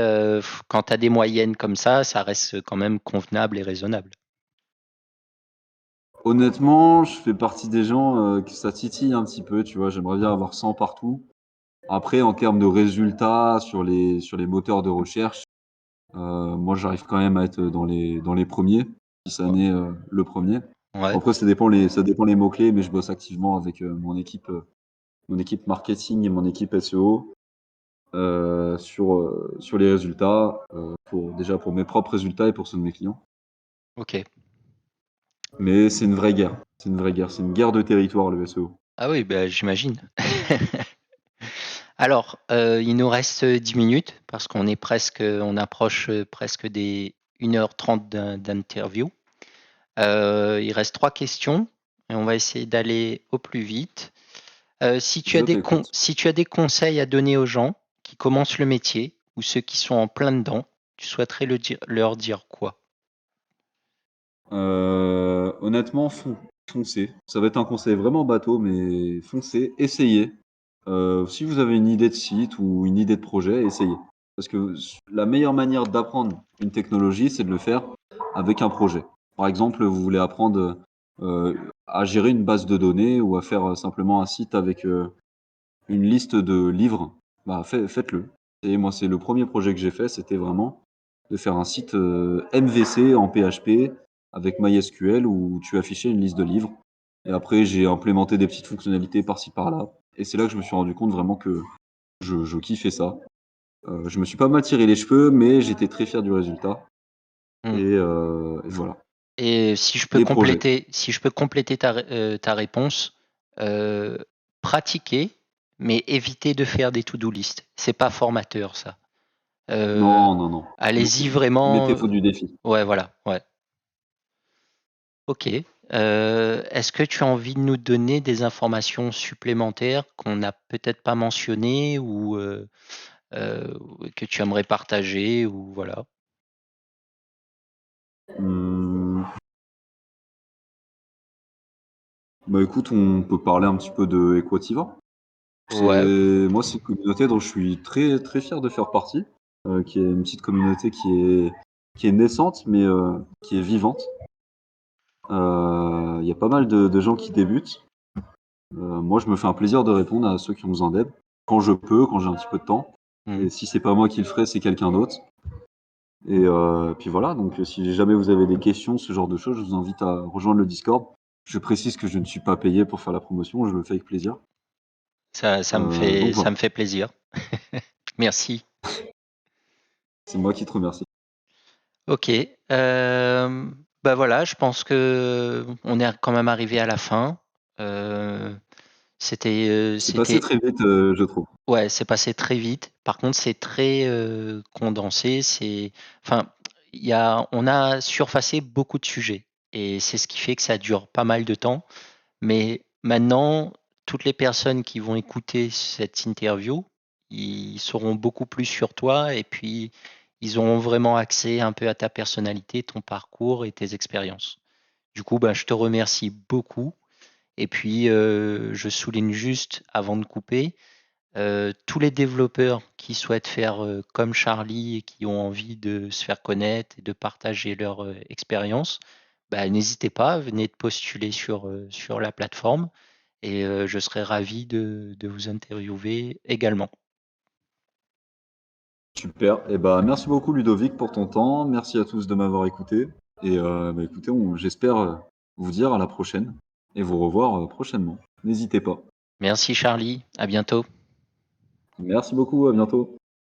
quand tu as des moyennes comme ça reste quand même convenable et raisonnable. Honnêtement, je fais partie des gens que ça titille un petit peu, tu vois. J'aimerais bien avoir 100 partout. Après, en termes de résultats sur les moteurs de recherche, moi, j'arrive quand même à être dans les premiers, si ça n'est le premier. Ouais, Après, ça dépend les mots-clés, mais je bosse activement avec mon équipe marketing et mon équipe SEO sur les résultats, déjà pour mes propres résultats et pour ceux de mes clients. ok. Mais c'est une vraie guerre. C'est une vraie guerre. C'est une guerre de territoire, le SEO. Ah oui, bah, j'imagine. Alors, il nous reste 10 minutes parce on approche presque des 1h30 d'interview. Il reste 3 questions et on va essayer d'aller au plus vite. Je t'écoute. Si tu as des conseils à donner aux gens qui commencent le métier ou ceux qui sont en plein dedans, tu souhaiterais leur dire quoi? Honnêtement, foncez. Ça va être un conseil vraiment bateau, mais foncez, essayez. Si vous avez une idée de site ou une idée de projet, essayez. Parce que la meilleure manière d'apprendre une technologie, c'est de le faire avec un projet. Par exemple, vous voulez apprendre à gérer une base de données ou à faire simplement un site avec une liste de livres, bah, faites-le. Et moi, c'est le premier projet que j'ai fait, c'était vraiment de faire un site MVC en PHP avec MySQL où tu affichais une liste de livres. Et après, j'ai implémenté des petites fonctionnalités par-ci par-là. Et c'est là que je me suis rendu compte vraiment que je kiffais ça. Je me suis pas mal tiré les cheveux, mais j'étais très fier du résultat. Hmm. Et voilà. Et Les projets. si je peux compléter ta réponse, euh, pratiquer, mais éviter de faire des to-do list. C'est pas formateur, ça. Euh, Non, non, non. allez-y Mettez- vraiment. Mettez-vous du défi. Ouais, voilà. Ouais. Ok. Est-ce que tu as envie de nous donner des informations supplémentaires qu'on n'a peut-être pas mentionnées ou euh, que tu aimerais partager ou voilà. Hum, Bah écoute, on peut parler un petit peu de Equativa. Ouais. C'est une communauté dont je suis très, très fier de faire partie, qui est une petite communauté qui est naissante, mais qui est vivante. Il y a pas mal de gens qui débutent. Moi, je me fais un plaisir de répondre à ceux qui ont besoin d'aide, quand je peux, quand j'ai un petit peu de temps. Mhm. Et si c'est pas moi qui le ferai, c'est quelqu'un d'autre. Et puis voilà, donc si jamais vous avez des questions, ce genre de choses, je vous invite à rejoindre le Discord. Je précise que je ne suis pas payé pour faire la promotion, je le fais avec plaisir. Ça Donc ça voilà. me fait plaisir. Merci. C'est moi qui te remercie. Ok. Bah voilà, je pense que on est quand même arrivé à la fin. C'est passé très vite, je trouve. Ouais, c'est passé très vite. Par contre, c'est très condensé. Enfin, on a surfacé beaucoup de sujets et c'est ce qui fait que ça dure pas mal de temps. Mais maintenant, toutes les personnes qui vont écouter cette interview, ils sauront beaucoup plus sur toi et puis ils auront vraiment accès un peu à ta personnalité, ton parcours et tes expériences. Du coup, bah, je te remercie beaucoup. Et puis, je souligne juste avant de couper, tous les développeurs qui souhaitent faire comme Charlie et qui ont envie de se faire connaître et de partager leur expérience, bah, n'hésitez pas, venez de postuler sur la plateforme et je serai ravi de vous interviewer également. Super. Et bah, merci beaucoup Ludovic pour ton temps. Merci à tous de m'avoir écouté. Et bah, écoutez, j'espère vous dire à la prochaine et vous revoir prochainement. N'hésitez pas. Merci Charlie, à bientôt. Merci beaucoup, à bientôt.